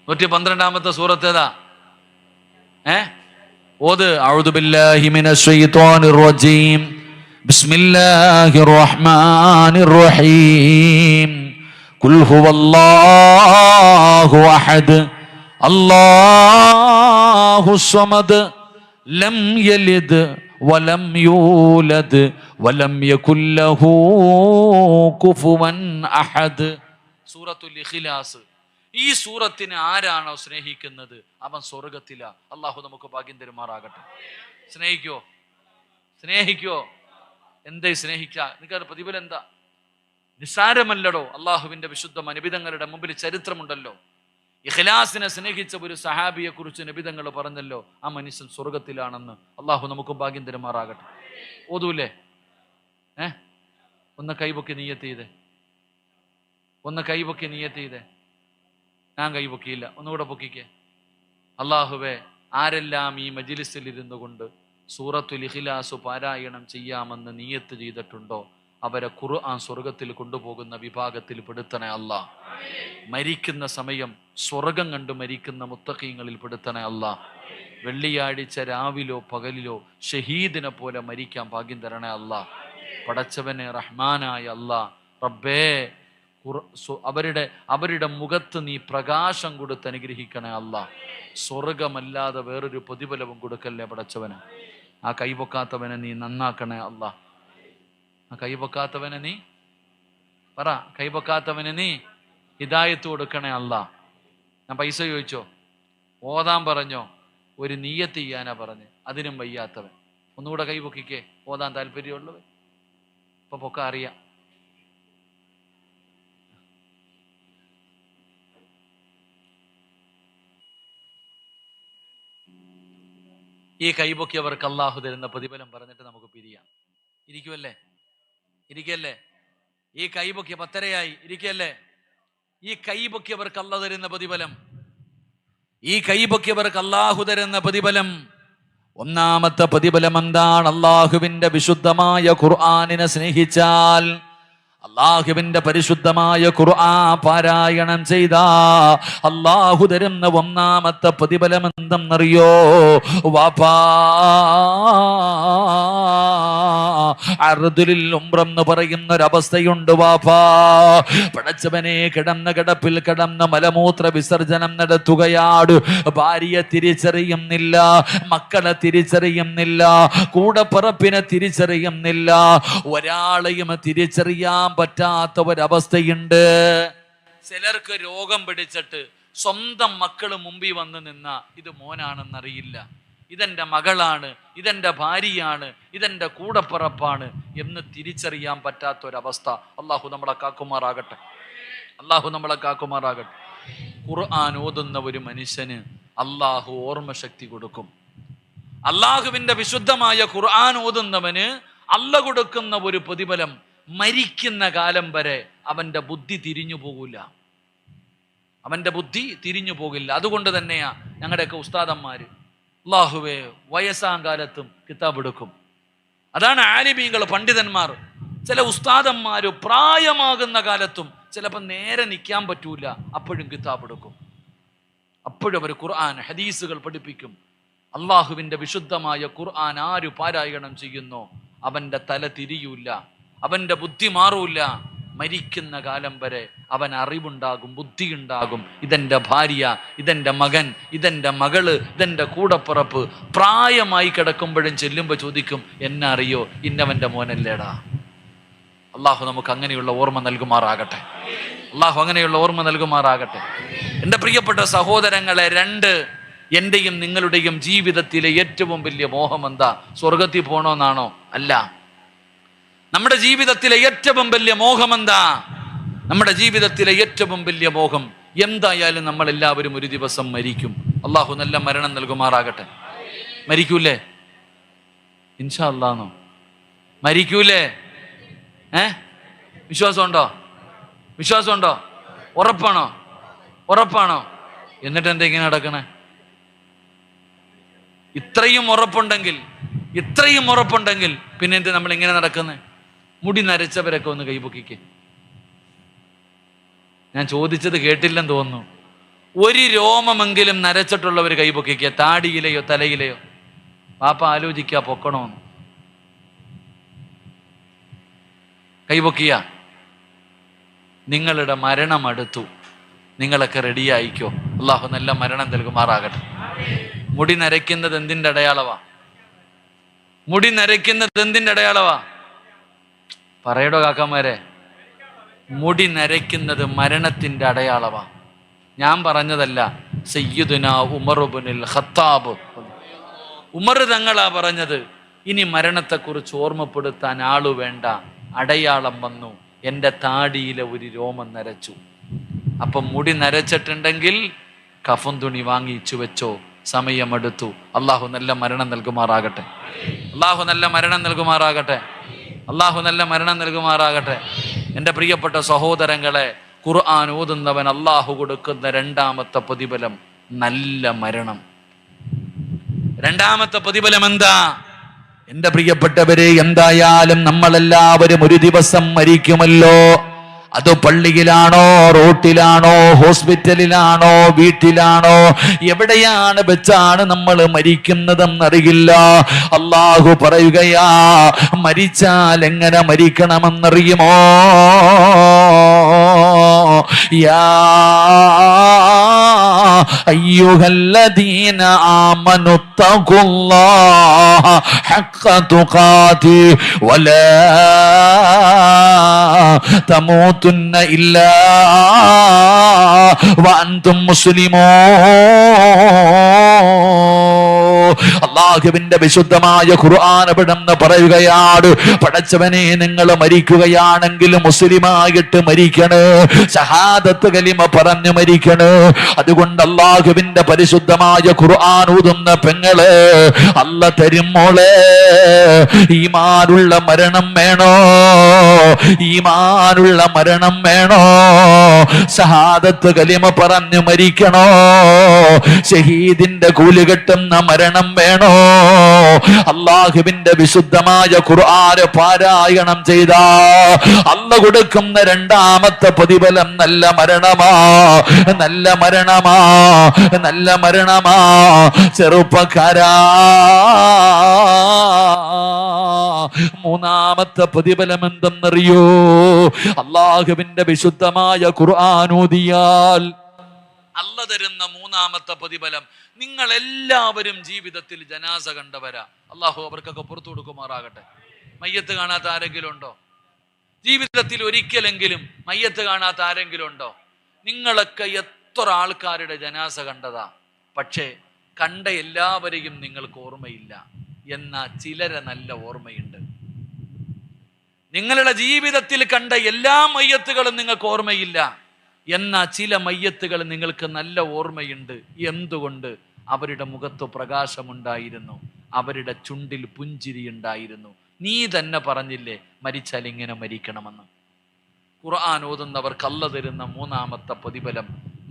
112ാമത്തെ സൂറത്ത് ഏതാ? ഓത്. അഊദു ബില്ലാഹി മിനശ് ശൈത്വാനിർ റജീം. ബിസ്മില്ലാഹിർ റഹ്മാനിർ റഹീം. ഖുൽ ഹുവല്ലാഹു അഹദ് അല്ലാഹുസ് സമദ് ലം യലിദ് വലം യൂലദ് വലം യകുൽ ലഹു കുഫുവൻ അഹദ്. സൂറത്തുൽ ഇഖ്ലാസ്. ഈ സൂറത്തിനെ ആരാണോ സ്നേഹിക്കുന്നത് അവൻ സ്വർഗത്തിലാ. അള്ളാഹു നമുക്ക് ഭാഗ്യം തരുമാറാകട്ടെ. സ്നേഹിക്കോ? എന്താ സ്നേഹിക്കുക? നിനക്കത് പ്രതിഫലം എന്താ? നിസ്സാരമല്ലടോ. അള്ളാഹുവിന്റെ വിശുദ്ധ നബിതങ്ങളുടെ മുമ്പിൽ ചരിത്രമുണ്ടല്ലോ. ഇഖ്ലാസിനെ സ്നേഹിച്ച ഒരു സഹാബിയെ കുറിച്ച് നബിതങ്ങൾ പറഞ്ഞല്ലോ, ആ മനുഷ്യൻ സ്വർഗത്തിലാണെന്ന്. അള്ളാഹു നമുക്ക് ഭാഗ്യം തരുമാറാകട്ടെ. ഓതൂലേ? ഒന്ന് കൈപൊക്കി നിയ്യത്ത് ചെയ്തേ. ഞാൻ കൈപൊക്കിയില്ല, ഒന്നുകൂടെ പൊക്കിക്കേ. അള്ളാഹുവേ, ആരെല്ലാം ഈ മജ്ലിസിൽ ഇരുന്നു കൊണ്ട് സൂറത്തുൽ ഇഖ്ലാസ് പാരായണം ചെയ്യാമെന്ന് നിയ്യത്ത് ചെയ്തിട്ടുണ്ടോ അവരെ ഖുർആൻ സ്വർഗത്തിൽ കൊണ്ടുപോകുന്ന വിഭാഗത്തിൽ പെടുത്തണേ അല്ലാഹ്. മരിക്കുന്ന സമയം സ്വർഗം കണ്ടു മരിക്കുന്ന മുത്തഖീങ്ങളിൽ പെടുത്തണേ അല്ലാഹ്. വെള്ളിയാഴ്ച രാവിലോ പകലിലോ ഷഹീദിനെ പോലെ മരിക്കാൻ ഭാഗ്യം തരണേ അല്ലാഹ്. പടച്ചവനെ റഹ്മാനായ അല്ലാഹ്, റബ്ബേ, അവരുടെ മുഖത്ത് നീ പ്രകാശം കൊടുത്ത് അനുഗ്രഹിക്കണേ അല്ലാഹ്. സ്വർഗമല്ലാതെ വേറൊരു പ്രതിഫലവും കൊടുക്കല്ലേ പടച്ചവന്. ആ കൈപൊക്കാത്തവനെ നീ നന്നാക്കണേ അല്ലാഹ്. ആ കൈപൊക്കാത്തവനെ നീ ഹിദായത്ത് കൊടുക്കണേ അല്ലാഹ്. ഞാൻ പൈസ ചോദിച്ചോ? ഓതാൻ പറഞ്ഞോ? ഒരു നിയ്യത്ത് ചെയ്യാനാ പറഞ്ഞ്, അതിനും വയ്യാത്തവൻ. ഒന്നുകൂടെ കൈപൊക്കിക്കേ, ഓതാൻ താല്പര്യമുള്ളവൻ. ഇപ്പൊ പൊക്ക അറിയാം. ഈ കൈപൊക്കിയവർക്ക് അള്ളാഹു തരുന്ന പ്രതിഫലം പറഞ്ഞിട്ട് നമുക്ക് പിരിയാം. ഇരിക്കല്ലേ? ഈ കൈപൊക്കിയ 10:30 ഇരിക്കല്ലേ? ഈ കൈപൊക്കിയവർക്ക് അള്ളാഹു തരുന്ന പ്രതിഫലം, ഒന്നാമത്തെ പ്രതിഫലം എന്താണ്? അള്ളാഹുവിന്റെ വിശുദ്ധമായ ഖുർആനിനെ സ്നേഹിച്ചാൽ, അള്ളാഹുവിന്റെ പരിശുദ്ധമായ ഖുർആൻ പാരായണം ചെയ്താ അള്ളാഹു തരുന്ന ഒന്നാമത്തെ പ്രതിഫലം എന്തെന്നറിയോ? വാപ്പാ, അർദുലിൽ ഉംറെന്ന് പറയുന്ന ഒരവസ്ഥയുണ്ട് വാപ്പാ. പടച്ചവനെ, കിടന്ന കിടപ്പിൽ കിടന്ന മലമൂത്ര വിസർജനം നടത്തുകയാണ്. ഭാര്യയെ തിരിച്ചറിയുന്നില്ല, മക്കളെ തിരിച്ചറിയുന്നില്ല, കൂടപ്പിറപ്പിനെ തിരിച്ചറിയുന്നില്ല, ഒരാളെയും തിരിച്ചറിയാൻ പറ്റാത്ത ഒരവസ്ഥയുണ്ട്. ചിലർക്ക് രോഗം പിടിച്ചിട്ട് സ്വന്തം മക്കള് മുമ്പിൽ വന്ന് നിന്ന ഇത് മോനാണെന്നറിയില്ല, ഇതെൻ്റെ മകളാണ്, ഇതെൻ്റെ ഭാര്യയാണ്, ഇതെൻ്റെ കൂടപ്പിറപ്പാണ് എന്ന് തിരിച്ചറിയാൻ പറ്റാത്തൊരവസ്ഥ അള്ളാഹു നമ്മളെ കാക്കുമാറാകട്ടെ. അള്ളാഹു നമ്മളെ കാക്കുമാറാകട്ടെ. ഖുർആൻ ഓതുന്ന ഒരു മനുഷ്യന് അള്ളാഹു ഓർമ്മശക്തി കൊടുക്കും. അള്ളാഹുവിൻ്റെ വിശുദ്ധമായ ഖുർആൻ ഓതുന്നവന് അല്ല കൊടുക്കുന്ന ഒരു പ്രതിഫലം, മരിക്കുന്ന കാലം വരെ അവൻ്റെ ബുദ്ധി തിരിഞ്ഞു പോകില്ല. അവൻ്റെ ബുദ്ധി തിരിഞ്ഞു പോകില്ല. അതുകൊണ്ട് തന്നെയാ ഞങ്ങളുടെയൊക്കെ ഉസ്താദന്മാര് അല്ലാഹുവേ വയസ്സാം കാലത്തും കിതാബ് എടുക്കും. അതാണ് ആലിമീങ്ങൾ, പണ്ഡിതന്മാർ. ചില ഉസ്താദന്മാര് പ്രായമാകുന്ന കാലത്തും ചിലപ്പോൾ നേരെ നിൽക്കാൻ പറ്റൂല, അപ്പോഴും കിതാബ് എടുക്കും. അപ്പോഴും അവർ ഖുർആൻ ഹദീസുകൾ പഠിപ്പിക്കും. അള്ളാഹുവിൻ്റെ വിശുദ്ധമായ ഖുർആൻ ആര് പാരായണം ചെയ്യുന്നോ അവൻ്റെ തല തിരിയൂല, അവൻ്റെ ബുദ്ധി മാറൂല. മരിക്കുന്ന കാലം വരെ അവൻ അറിവുണ്ടാകും, ബുദ്ധിയുണ്ടാകും. ഇതെൻ്റെ ഭാര്യ, ഇതെൻ്റെ മകൻ, ഇതെൻ്റെ മകള്, ഇതെൻ്റെ കൂടപ്പിറപ്പ്. പ്രായമായി കിടക്കുമ്പോഴും ചെല്ലുമ്പോൾ ചോദിക്കും, എന്നെ അറിയോ, ഇന്നവൻ്റെ മോനല്ലേടാ. അള്ളാഹു നമുക്ക് അങ്ങനെയുള്ള ഓർമ്മ നൽകുമാറാകട്ടെ. അള്ളാഹു അങ്ങനെയുള്ള ഓർമ്മ നൽകുമാറാകട്ടെ. എൻ്റെ പ്രിയപ്പെട്ട സഹോദരങ്ങളെ, എൻ്റെയും നിങ്ങളുടെയും ജീവിതത്തിലെ ഏറ്റവും വലിയ മോഹം എന്താ? സ്വർഗത്തിൽ പോകണമെന്നാണോ? അല്ല. നമ്മുടെ ജീവിതത്തിലെ ഏറ്റവും വലിയ മോഹം എന്താ? നമ്മുടെ ജീവിതത്തിലെ ഏറ്റവും വലിയ മോഹം എന്തായാലും നമ്മളെല്ലാവരും ഒരു ദിവസം മരിക്കും. അള്ളാഹു നല്ല മരണം നൽകുമാറാകട്ടെ. മരിക്കൂലേ? ഇൻഷാ അല്ലാഹ് മരിക്കൂലേ? വിശ്വാസമുണ്ടോ? വിശ്വാസമുണ്ടോ? ഉറപ്പാണോ? ഉറപ്പാണോ? എന്നിട്ട് എന്താ ഇങ്ങനെ നടക്കണേ? ഇത്രയും ഉറപ്പുണ്ടെങ്കിൽ പിന്നെ എന്ത് നമ്മൾ ഇങ്ങനെ നടക്കുന്നത്? മുടി നരച്ചവരൊക്കെ ഒന്ന് കൈപൊക്കിക്ക്. ഞാൻ ചോദിച്ചത് കേട്ടില്ലെന്ന് തോന്നുന്നു. ഒരു രോമമെങ്കിലും നരച്ചിട്ടുള്ളവർ കൈപൊക്കിക്കുക. താടിയിലെയോ തലയിലെയോ. പാപ്പ ആലോചിക്കുക പൊക്കണോന്ന്. കൈപൊക്കിയ. നിങ്ങളുടെ മരണം അടുത്തു. നിങ്ങളൊക്കെ റെഡിയായിക്കോ. അള്ളാഹു നല്ല മരണം നൽകുമാറാകട്ടെ. മുടി നരയ്ക്കുന്നത് എന്തിൻ്റെ അടയാളവാ? മുടി നരയ്ക്കുന്നത് എന്തിൻ്റെ അടയാളവാ? പറയടോ കാക്കന്മാരെ. മുടി നരയ്ക്കുന്നത് മരണത്തിൻ്റെ അടയാളവാ. ഞാൻ പറഞ്ഞതല്ല, സയ്യിദുനാ ഉമർ ഇബ്നുൽ ഖത്താബ്, ഉമർ തങ്ങളാ പറഞ്ഞത്. ഇനി മരണത്തെക്കുറിച്ച് ഓർമ്മപ്പെടുത്താൻ ആളു വേണ്ട, അടയാളം വന്നു. എൻ്റെ താടിയിലെ ഒരു രോമം നരച്ചു. അപ്പം മുടി നരച്ചിട്ടുണ്ടെങ്കിൽ കഫൻ തുണി വാങ്ങിച്ചു വെച്ചോ, സമയമെടുത്തു. അള്ളാഹു നല്ല മരണം നൽകുമാറാകട്ടെ. അള്ളാഹു നല്ല മരണം നൽകുമാറാകട്ടെ. അള്ളാഹു നല്ല മരണം നൽകുമാറാകട്ടെ. എൻ്റെ പ്രിയപ്പെട്ട സഹോദരങ്ങളെ, ഖുർആൻ ഓതുന്നവൻ അള്ളാഹു കൊടുക്കുന്ന രണ്ടാമത്തെ പ്രതിഫലം നല്ല മരണം. രണ്ടാമത്തെ പ്രതിഫലം എന്താ? എൻ്റെ പ്രിയപ്പെട്ടവരെ, എന്തായാലും നമ്മളെല്ലാവരും ഒരു ദിവസം മരിക്കുമല്ലോ. അത് പള്ളിയിലാണോ, റോട്ടിലാണോ, ഹോസ്പിറ്റലിലാണോ, വീട്ടിലാണോ, എവിടെയാണ് വെച്ചാണ് നമ്മൾ മരിക്കുന്നതെന്നറിയില്ല. അള്ളാഹു പറയുകയാ, മരിച്ചാൽ എങ്ങനെ മരിക്കണമെന്നറിയുമോ? യാ അയ്യുഹല്ലദീന ആമനു തഖുല്ലാഹ ഹഖ്ക തുഖാതി വലാ തമൂതുന്ന ഇല്ലാ വഅൻതും മുസ്ലിമൂൻ. അല്ലാഹുവിന്റെ വിശുദ്ധമായ ഖുർആൻ ഇവിടുന്ന് പറയുകയാണ്, പടച്ചവനെ, നിങ്ങൾ മരിക്കുകയാണെങ്കിൽ മുസ്ലിമായിട്ട് മരിക്കണേ, ഷഹാദത്ത് കലിമ പറഞ്ഞു മരിക്കണേ. അതുകൊണ്ട് അല്ലാഹുവിന്റെ പരിശുദ്ധമായ ഖുർആൻ ഓതുന്ന പെങ്ങളെ, അല്ല തരും മോളെ, ഈമാനുള്ള മരണം വേണോ? ഈമാനുള്ള മരണം വേണോ? ഷഹാദത്ത് കലിമ പറഞ്ഞു മരിക്കണോ? ഷഹീദിന്റെ കൂലി കിട്ടുന്ന മരണം വേണോ? അല്ലാഹുവിന്റെ വിശുദ്ധമായ ഖുർആൻ പാരായണം ചെയ്ത അല്ല കൊടുക്കുന്ന രണ്ടാമത്തെ പ്രതിഫലം നല്ല മരണമാ. നല്ല മരണമാ. നല്ല മരണമാ. ചെറുപ്പക്കാരാ, മൂന്നാമത്തെ പ്രതിഫലം എന്തെന്നറിയോ? അല്ലാഹുവിന്റെ വിശുദ്ധമായ ഖുർആൻ ഓതിയാൽ അല്ല തരുന്ന മൂന്നാമത്തെ പ്രതിഫലം, നിങ്ങൾ എല്ലാവരും ജീവിതത്തിൽ ജനാസ കണ്ടവരാ. അള്ളാഹു അവർക്കൊക്കെ പുറത്തു കൊടുക്കുമാറാകട്ടെ. മയ്യത്ത് കാണാത്ത ആരെങ്കിലും ഉണ്ടോ? ജീവിതത്തിൽ ഒരിക്കലെങ്കിലും മയ്യത്ത് കാണാത്ത ആരെങ്കിലും ഉണ്ടോ? നിങ്ങളൊക്കെ എത്ര ആൾക്കാരുടെ ജനാസ കണ്ടതാ. പക്ഷേ കണ്ട എല്ലാവരെയും നിങ്ങൾക്ക് ഓർമ്മയില്ല, എന്നാൽ ചിലരെ നല്ല ഓർമ്മയുണ്ട്. നിങ്ങളുടെ ജീവിതത്തിൽ കണ്ട എല്ലാ മയ്യത്തുകളും നിങ്ങൾക്ക് ഓർമ്മയില്ല, എന്നാൽ ചില മയ്യത്തുകൾ നിങ്ങൾക്ക് നല്ല ഓർമ്മയുണ്ട്. എന്തുകൊണ്ട്? അവരുടെ മുഖത്ത് പ്രകാശമുണ്ടായിരുന്നു, അവരുടെ ചുണ്ടിൽ പുഞ്ചിരി ഉണ്ടായിരുന്നു. നീ തന്നെ പറഞ്ഞില്ലേ മരിച്ചാൽ ഇങ്ങനെ മരിക്കണമെന്ന്. ഖുർആൻ ഓതുന്നവർക്ക് അല്ലാഹു തരുന്ന മൂന്നാമത്തെ പ്രതിഫലം,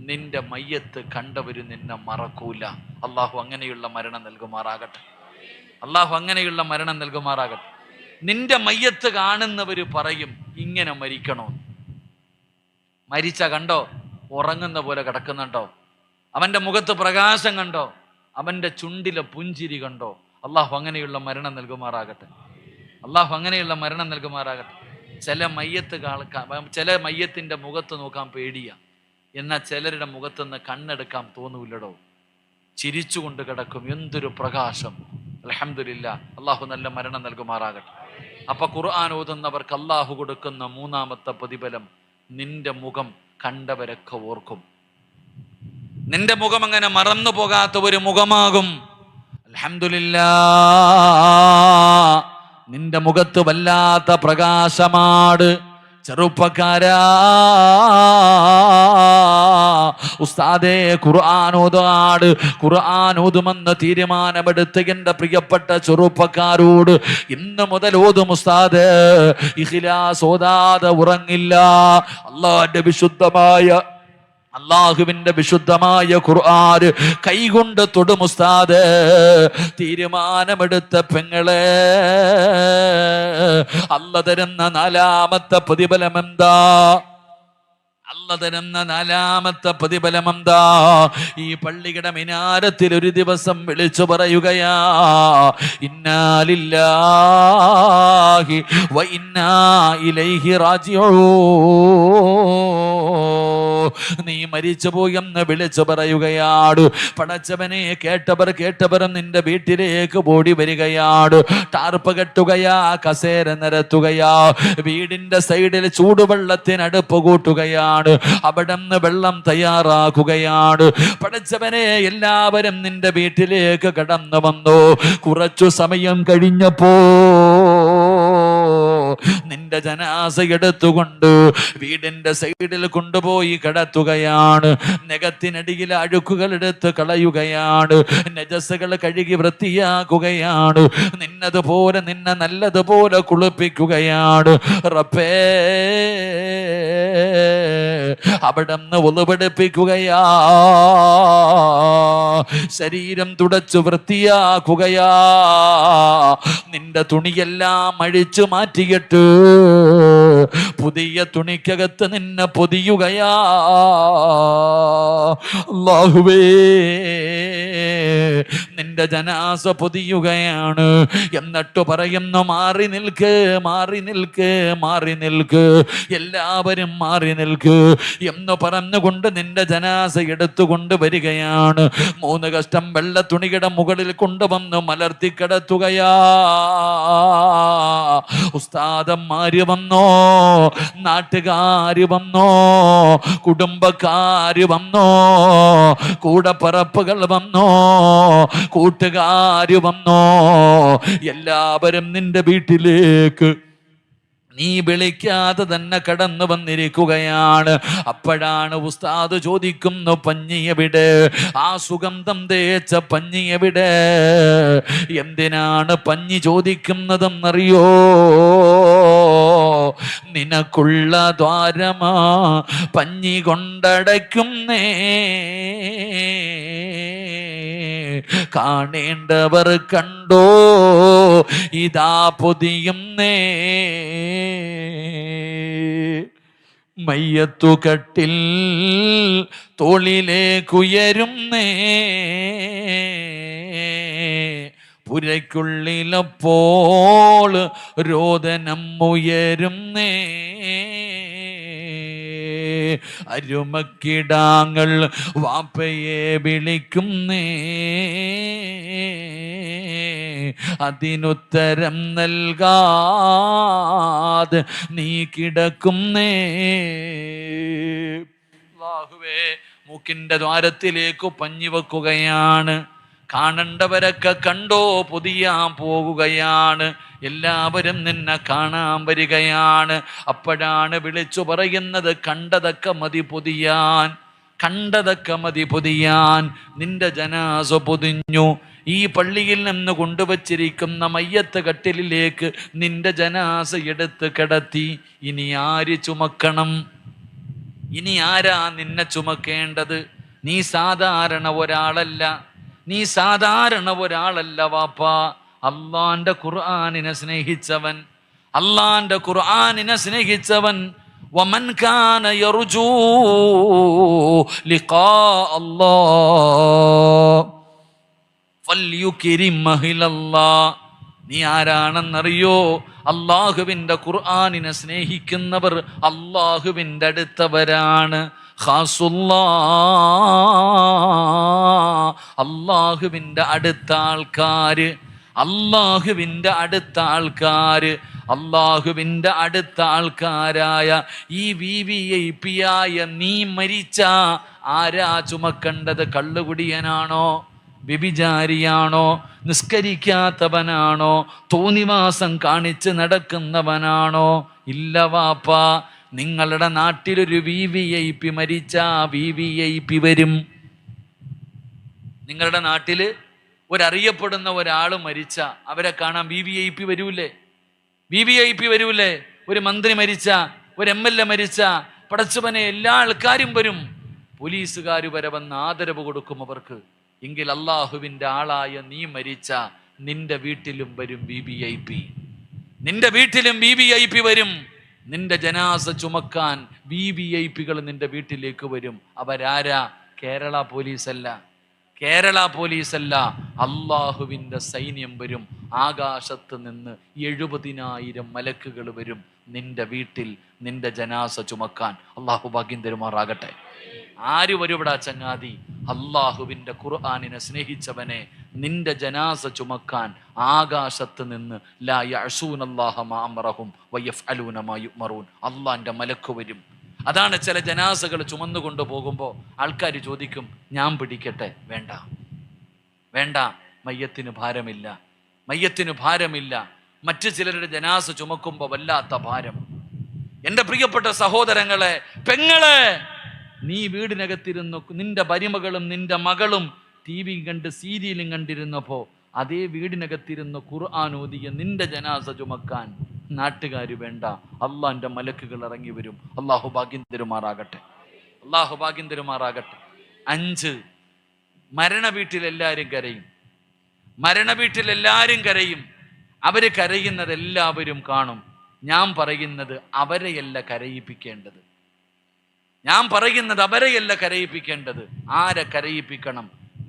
നിന്റെ മയ്യത്ത് കണ്ടവര് നിന്നെ മറക്കൂല. അള്ളാഹു അങ്ങനെയുള്ള മരണം നൽകുമാറാകട്ടെ. അള്ളാഹു അങ്ങനെയുള്ള മരണം നൽകുമാറാകട്ടെ. നിന്റെ മയ്യത്ത് കാണുന്നവര് പറയും ഇങ്ങനെ മരിക്കണോ. മരിച്ച കണ്ടോ, ഉറങ്ങുന്ന പോലെ കിടക്കുന്നുണ്ടോ, അവന്റെ മുഖത്ത് പ്രകാശം കണ്ടോ, അവന്റെ ചുണ്ടിലെ പുഞ്ചിരി കണ്ടോ. അള്ളാഹു അങ്ങനെയുള്ള മരണം നൽകുമാറാകട്ടെ. അള്ളാഹു അങ്ങനെയുള്ള മരണം നൽകുമാറാകട്ടെ. ചില മയ്യത്തിന്റെ മുഖത്ത് നോക്കാൻ പേടിയാ, എന്നാൽ ചിലരുടെ മുഖത്തുനിന്ന് കണ്ണെടുക്കാൻ തോന്നൂല്ലടോ. ചിരിച്ചുകൊണ്ട് കിടക്കും, എന്തൊരു പ്രകാശം. അൽഹംദുലില്ലാ, അള്ളാഹു നല്ല മരണം നൽകുമാറാകട്ടെ. അപ്പൊ ഖുർആൻ ഓതുന്നവർക്ക് അള്ളാഹു കൊടുക്കുന്ന മൂന്നാമത്തെ പ്രതിഫലം, നിന്റെ മുഖം കണ്ടവരൊക്കെ ഓർക്കും. നിന്റെ മുഖം അങ്ങനെ മറന്നു പോകാത്ത ഒരു മുഖമാകും. അൽഹംദുലില്ലാ, നിന്റെ മുഖത്ത് വല്ലാത്ത പ്രകാശമാണ്. ചെറുപ്പക്കാരാ, ഉസ്താദേ ഖുർആൻ ഓതാട്, ഖുർആൻ ഓതുമെന്ന് തീരുമാനമെടുത്ത് എൻ്റെ പ്രിയപ്പെട്ട ചെറുപ്പക്കാരോട് ഇന്ന് മുതൽ ഓതും ഉസ്താദ്. ഇഖ്ലാസ് ഓതാതെ ഉറങ്ങില്ല. അള്ളാഹുവിന്റെ വിശുദ്ധമായ ഖുർആൻ കൈകൊണ്ട് തൊടും ഉസ്താദ്. തീരുമാനമെടുത്ത പെങ്ങളെ, അല്ലാഹു തരുന്ന നാലാമത്തെ പ്രതിഫലം എന്താ? അല്ലാഹു തരുന്ന നാലാമത്തെ പ്രതിഫലം എന്താ? ഈ പള്ളിയുടെ മിനാരത്തിൽ ഒരു ദിവസം വിളിച്ചു പറയുകയാ, ഇന്നാ ലില്ലാഹി വ ഇന്നാ ഇലൈഹി റാജിഊൻ. നീ മരിച്ചു പോയെന്ന് വിളിച്ചു പറയുകയാണ്. പടച്ചവനെ, കേട്ടവർ നിന്റെ വീട്ടിലേക്ക് ഓടി വരികയാണ്. ടാർപ്പ് കെട്ടുകയാ, കസേര നിരത്തുകയാ, വീടിന്റെ സൈഡിൽ ചൂടുവെള്ളത്തിന് അടുപ്പ് കൂട്ടുകയാണ്, അവിടെ നിന്ന് വെള്ളം തയ്യാറാക്കുകയാണ്. പടച്ചവനെ, എല്ലാവരും നിന്റെ വീട്ടിലേക്ക് കടന്നു വന്നു. കുറച്ചു സമയം കഴിഞ്ഞപ്പോ നിന്റെ ജനാസ എടുത്തുകൊണ്ട് വീടിന്റെ സൈഡിൽ കൊണ്ടുപോയി കിടത്തുകയാണ്. നഖത്തിനടിയിൽ അഴുക്കുകൾ എടുത്ത് കളയുകയാണ്, നജസ്സുകൾ കഴുകി വൃത്തിയാക്കുകയാണ്, നിന്നെ നല്ലതുപോലെ കുളിപ്പിക്കുകയാണ്. റബ്ബേ, അവിടെ നിന്ന് ഒളിവെടുപ്പിക്കുകയാ, ശരീരം തുടച്ചു വൃത്തിയാക്കുകയാ, നിന്റെ തുണിയെല്ലാം അഴിച്ചു മാറ്റിയിട്ട് പുതിയ തുണിക്കകത്ത് നിന്നെ പൊതിയുകയാ. അല്ലാഹുവേ, നിന്റെ ജനാസ പൊതിയുകയാണ്. എന്നിട്ട് പറയുന്നു, മാറി നിൽക്ക്, മാറി നിൽക്ക്, മാറി നിൽക്ക്, എല്ലാവരും മാറി നിൽക്ക് എന്ന് പറഞ്ഞുകൊണ്ട് നിന്റെ ജനാസ എടുത്തുകൊണ്ട് വരികയാണ്. 3 കഷ്ടം വെള്ള തുണിയുടെ മുകളിൽ കൊണ്ടുവന്ന് മലർത്തി കിടത്തുകയാ. ഉസ്താദന്മാര് വന്നോ, നാട്ടുകാര് വന്നോ, കുടുംബക്കാര് വന്നോ, കൂടപ്പറപ്പുകൾ വന്നോ, കൂട്ടുകാര് വന്നോ, എല്ലാവരും നിന്റെ വീട്ടിലേക്ക് നീ വിളിക്കാതെ തന്നെ കടന്നു വന്നിരിക്കുകയാണ്. അപ്പോഴാണ് ഉസ്താദ് ചോദിക്കുന്നു, പഞ്ഞി എവിടെ? ആ സുഗന്ധം തേച്ച പഞ്ഞി എവിടെ? എന്തിനാണ് പഞ്ഞി ചോദിക്കുന്നതെന്നറിയോ? നിനക്കുള്ള ദ്വാരമാ പഞ്ഞി കൊണ്ടടയ്ക്കുന്നേ, കാണേണ്ടവർ കണ്ടോ, ഇതാ പൊതിയുന്നേ. മയ്യത്തുകട്ടിൽ തോളിലേക്കുയരുന്നേ, പുരയ്ക്കുള്ളിലപ്പോൾ രോദനം ഉയരുന്നേ. അരുമക്കിടാങ്ങൾ വാപ്പയെ വിളിക്കുന്നേ, അതിനുത്തരം നൽകാതെ നീ കിടക്കുന്നേ. അല്ലാഹുവേ, മൂക്കിന്റെ ദ്വാരത്തിലേക്ക് പഞ്ഞി വെക്കുകയാണ്. കാണേണ്ടവരൊക്കെ കണ്ടോ പൊതിയാൻ പോകുകയാണ്. എല്ലാവരും നിന്നെ കാണാൻ വരികയാണ്. അപ്പോഴാണ് വിളിച്ചു പറയുന്നത്, കണ്ടതൊക്കെ മതി പൊതിയാൻ, കണ്ടതൊക്കെ മതി പൊതിയാൻ. നിന്റെ ജനാസ പൊതിഞ്ഞു. ഈ പള്ളിയിൽ നിന്ന് കൊണ്ടുവച്ചിരിക്കുന്ന മയ്യത്ത് കട്ടിലിലേക്ക് നിന്റെ ജനാസ എടുത്ത് കിടത്തി. ഇനി ആര് ചുമക്കണം? ഇനി ആരാ നിന്നെ ചുമക്കേണ്ടത്? നീ സാധാരണ ഒരാളല്ല, നീ സാധാരണ ഒരാളല്ല വാപ്പാ. അള്ളാന്റെ ഖുർആനിനെ സ്നേഹിച്ചവൻ, അള്ളാന്റെ ഖുർആനിനെ സ്നേഹിച്ചവൻ. വമൻ കാന യർജൂ ലിഖാ അല്ലാഹ് ഫൽയുക്രിം അഹ്ലല്ലാഹ്. നീ ആരാണെന്നറിയോ? അള്ളാഹുവിൻ്റെ ഖുർആനിനെ സ്നേഹിക്കുന്നവർ അള്ളാഹുവിൻ്റെ അടുത്തവരാണ്. അള്ളാഹുവിൻ്റെ അടുത്ത ആൾക്കാര്, അള്ളാഹുവിൻ്റെ അടുത്ത ആൾക്കാര്, അള്ളാഹുവിൻ്റെ അടുത്ത ആൾക്കാരായ ഈ VVIP ആയ നീ മരിച്ച ആരാ ചുമക്കേണ്ടത്? കള്ളുകുടിയനാണോ? വ്യഭിചാരിയാണോ? നിസ്കരിക്കാത്തവനാണോ? തോന്നിവാസം കാണിച്ച് നടക്കുന്നവനാണോ? ഇല്ല വാപ്പാ. നിങ്ങളുടെ നാട്ടിലൊരു VVIP മരിച്ച VVIP വരും. നിങ്ങളുടെ നാട്ടിൽ ഒരറിയപ്പെടുന്ന ഒരാൾ മരിച്ച അവരെ കാണാൻ VVIP വരൂലേ? VVIP വരൂലേ? ഒരു മന്ത്രി മരിച്ച, ഒരു MLA മരിച്ച, പടച്ചവനെ എല്ലാ ആൾക്കാരും വരും. പോലീസുകാർ വരെ വന്ന് ആദരവ് കൊടുക്കും അവർക്ക്. എങ്കിൽ അള്ളാഹുവിൻ്റെ ആളായ നീ മരിച്ച നിന്റെ വീട്ടിലും വരും VVIP. നിന്റെ വീട്ടിലും VVIP വരും. നിന്റെ ജനാസ ചുമക്കാൻ VVIPകൾ നിന്റെ വീട്ടിലേക്ക് വരും. അവരാരാ? കേരള പോലീസല്ല, കേരള പോലീസല്ല, അള്ളാഹുവിൻ്റെ സൈന്യം വരും. ആകാശത്ത് നിന്ന് 70,000 മലക്കുകൾ വരും നിന്റെ വീട്ടിൽ നിന്റെ ജനാസ ചുമക്കാൻ. അള്ളാഹു ഭാഗ്യം തരുമാറാകട്ടെ. ആര് വരുവിടാ ചങ്ങാതി? അള്ളാഹുവിൻ്റെ ഖുർആനിനെ സ്നേഹിച്ചവനെ നിന്റെ ജനാസ ചുമക്കാൻ ആകാശത്ത് നിന്ന് ലാ യഅസൂനല്ലാഹ മാ അമറഹും വയഫ്അലൂന മാ യുമറൂൻ. അള്ളാന്റെ മലക്ക് വരും. അതാണ് ചില ജനാസകൾ ചുമന്നുകൊണ്ട് പോകുമ്പോൾ ആൾക്കാർ ചോദിക്കും, ഞാൻ പിടിക്കട്ടെ? വേണ്ട, വേണ്ട, മയ്യത്തിന് ഭാരമില്ല, മയ്യത്തിന് ഭാരമില്ല. മറ്റു ചിലരുടെ ജനാസ ചുമക്കുമ്പോൾ വല്ലാത്ത ഭാരം. എൻ്റെ പ്രിയപ്പെട്ട സഹോദരങ്ങളെ, പെങ്ങളെ, നീ വീടിനകത്തിരുന്നു നിന്റെ മരുമകളും നിന്റെ മകളും TV കണ്ട് സീരിയലും കണ്ടിരുന്നപ്പോ അതേ വീടിനകത്തിരുന്ന് ഖുർആൻ ഓതിയ നിന്റെ ജനാസ ചുമക്കാൻ നാട്ടുകാർ വേണ്ട, അള്ളാന്റെ മലക്കുകൾ ഇറങ്ങി വരും. അള്ളാഹു ഭാഗ്യം തരുമാറാകട്ടെ, അള്ളാഹു ഭാഗ്യം തരുമാറാകട്ടെ. 5, മരണ വീട്ടിൽ എല്ലാവരും കരയും. മരണ വീട്ടിൽ എല്ലാവരും കരയും. അവര് കരയുന്നത് എല്ലാവരും കാണും. ഞാൻ പറയുന്നത് അവരെയല്ല കരയിപ്പിക്കേണ്ടത്, ഞാൻ പറയുന്നത് അവരെയല്ല കരയിപ്പിക്കേണ്ടത്. ആരെ കരയിപ്പിക്കണം?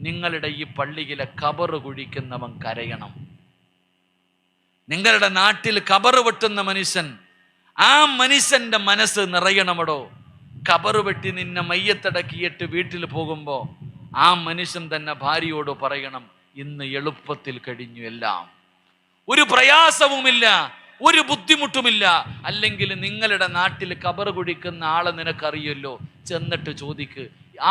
നിങ്ങളുടെ ഈ പള്ളിയിലെ കബറ് കുഴിക്കുന്നവൻ കരയണം. നിങ്ങളുടെ നാട്ടിൽ കബറ് വെട്ടുന്ന മനുഷ്യൻ, ആ മനുഷ്യന്റെ മനസ്സ് നിറയണമടോ. കബറ് വെട്ടി നിന്നെ മയ്യത്തടക്കിയിട്ട് വീട്ടിൽ പോകുമ്പോ ആ മനുഷ്യൻ തന്നെ ഭാര്യയോട് പറയണം, ഇന്ന് എളുപ്പത്തിൽ കഴിഞ്ഞു എല്ലാം, ഒരു പ്രയാസവുമില്ല, ഒരു ബുദ്ധിമുട്ടുമില്ല. അല്ലെങ്കിൽ നിങ്ങളുടെ നാട്ടിൽ കബറ് കുഴിക്കുന്ന ആളെ നിനക്കറിയല്ലോ, ചെന്നിട്ട് ചോദിക്ക്,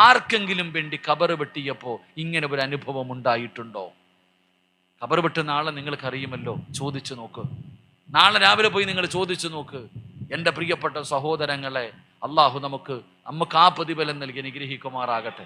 ആർക്കെങ്കിലും വേണ്ടി കബറ് വെട്ടിയപ്പോൾ ഇങ്ങനെ ഒരു അനുഭവം ഉണ്ടായിട്ടുണ്ടോ? കബറ് വെട്ടുന്ന ആളെ നിങ്ങൾക്കറിയുമല്ലോ, ചോദിച്ചു നോക്ക്. നാളെ രാവിലെ പോയി നിങ്ങൾ ചോദിച്ചു നോക്ക്. എൻ്റെ പ്രിയപ്പെട്ട സഹോദരങ്ങളെ, അള്ളാഹു നമുക്ക് ആ പ്രതിഫലം നൽകി അനുഗ്രഹിക്കുമാറാകട്ടെ.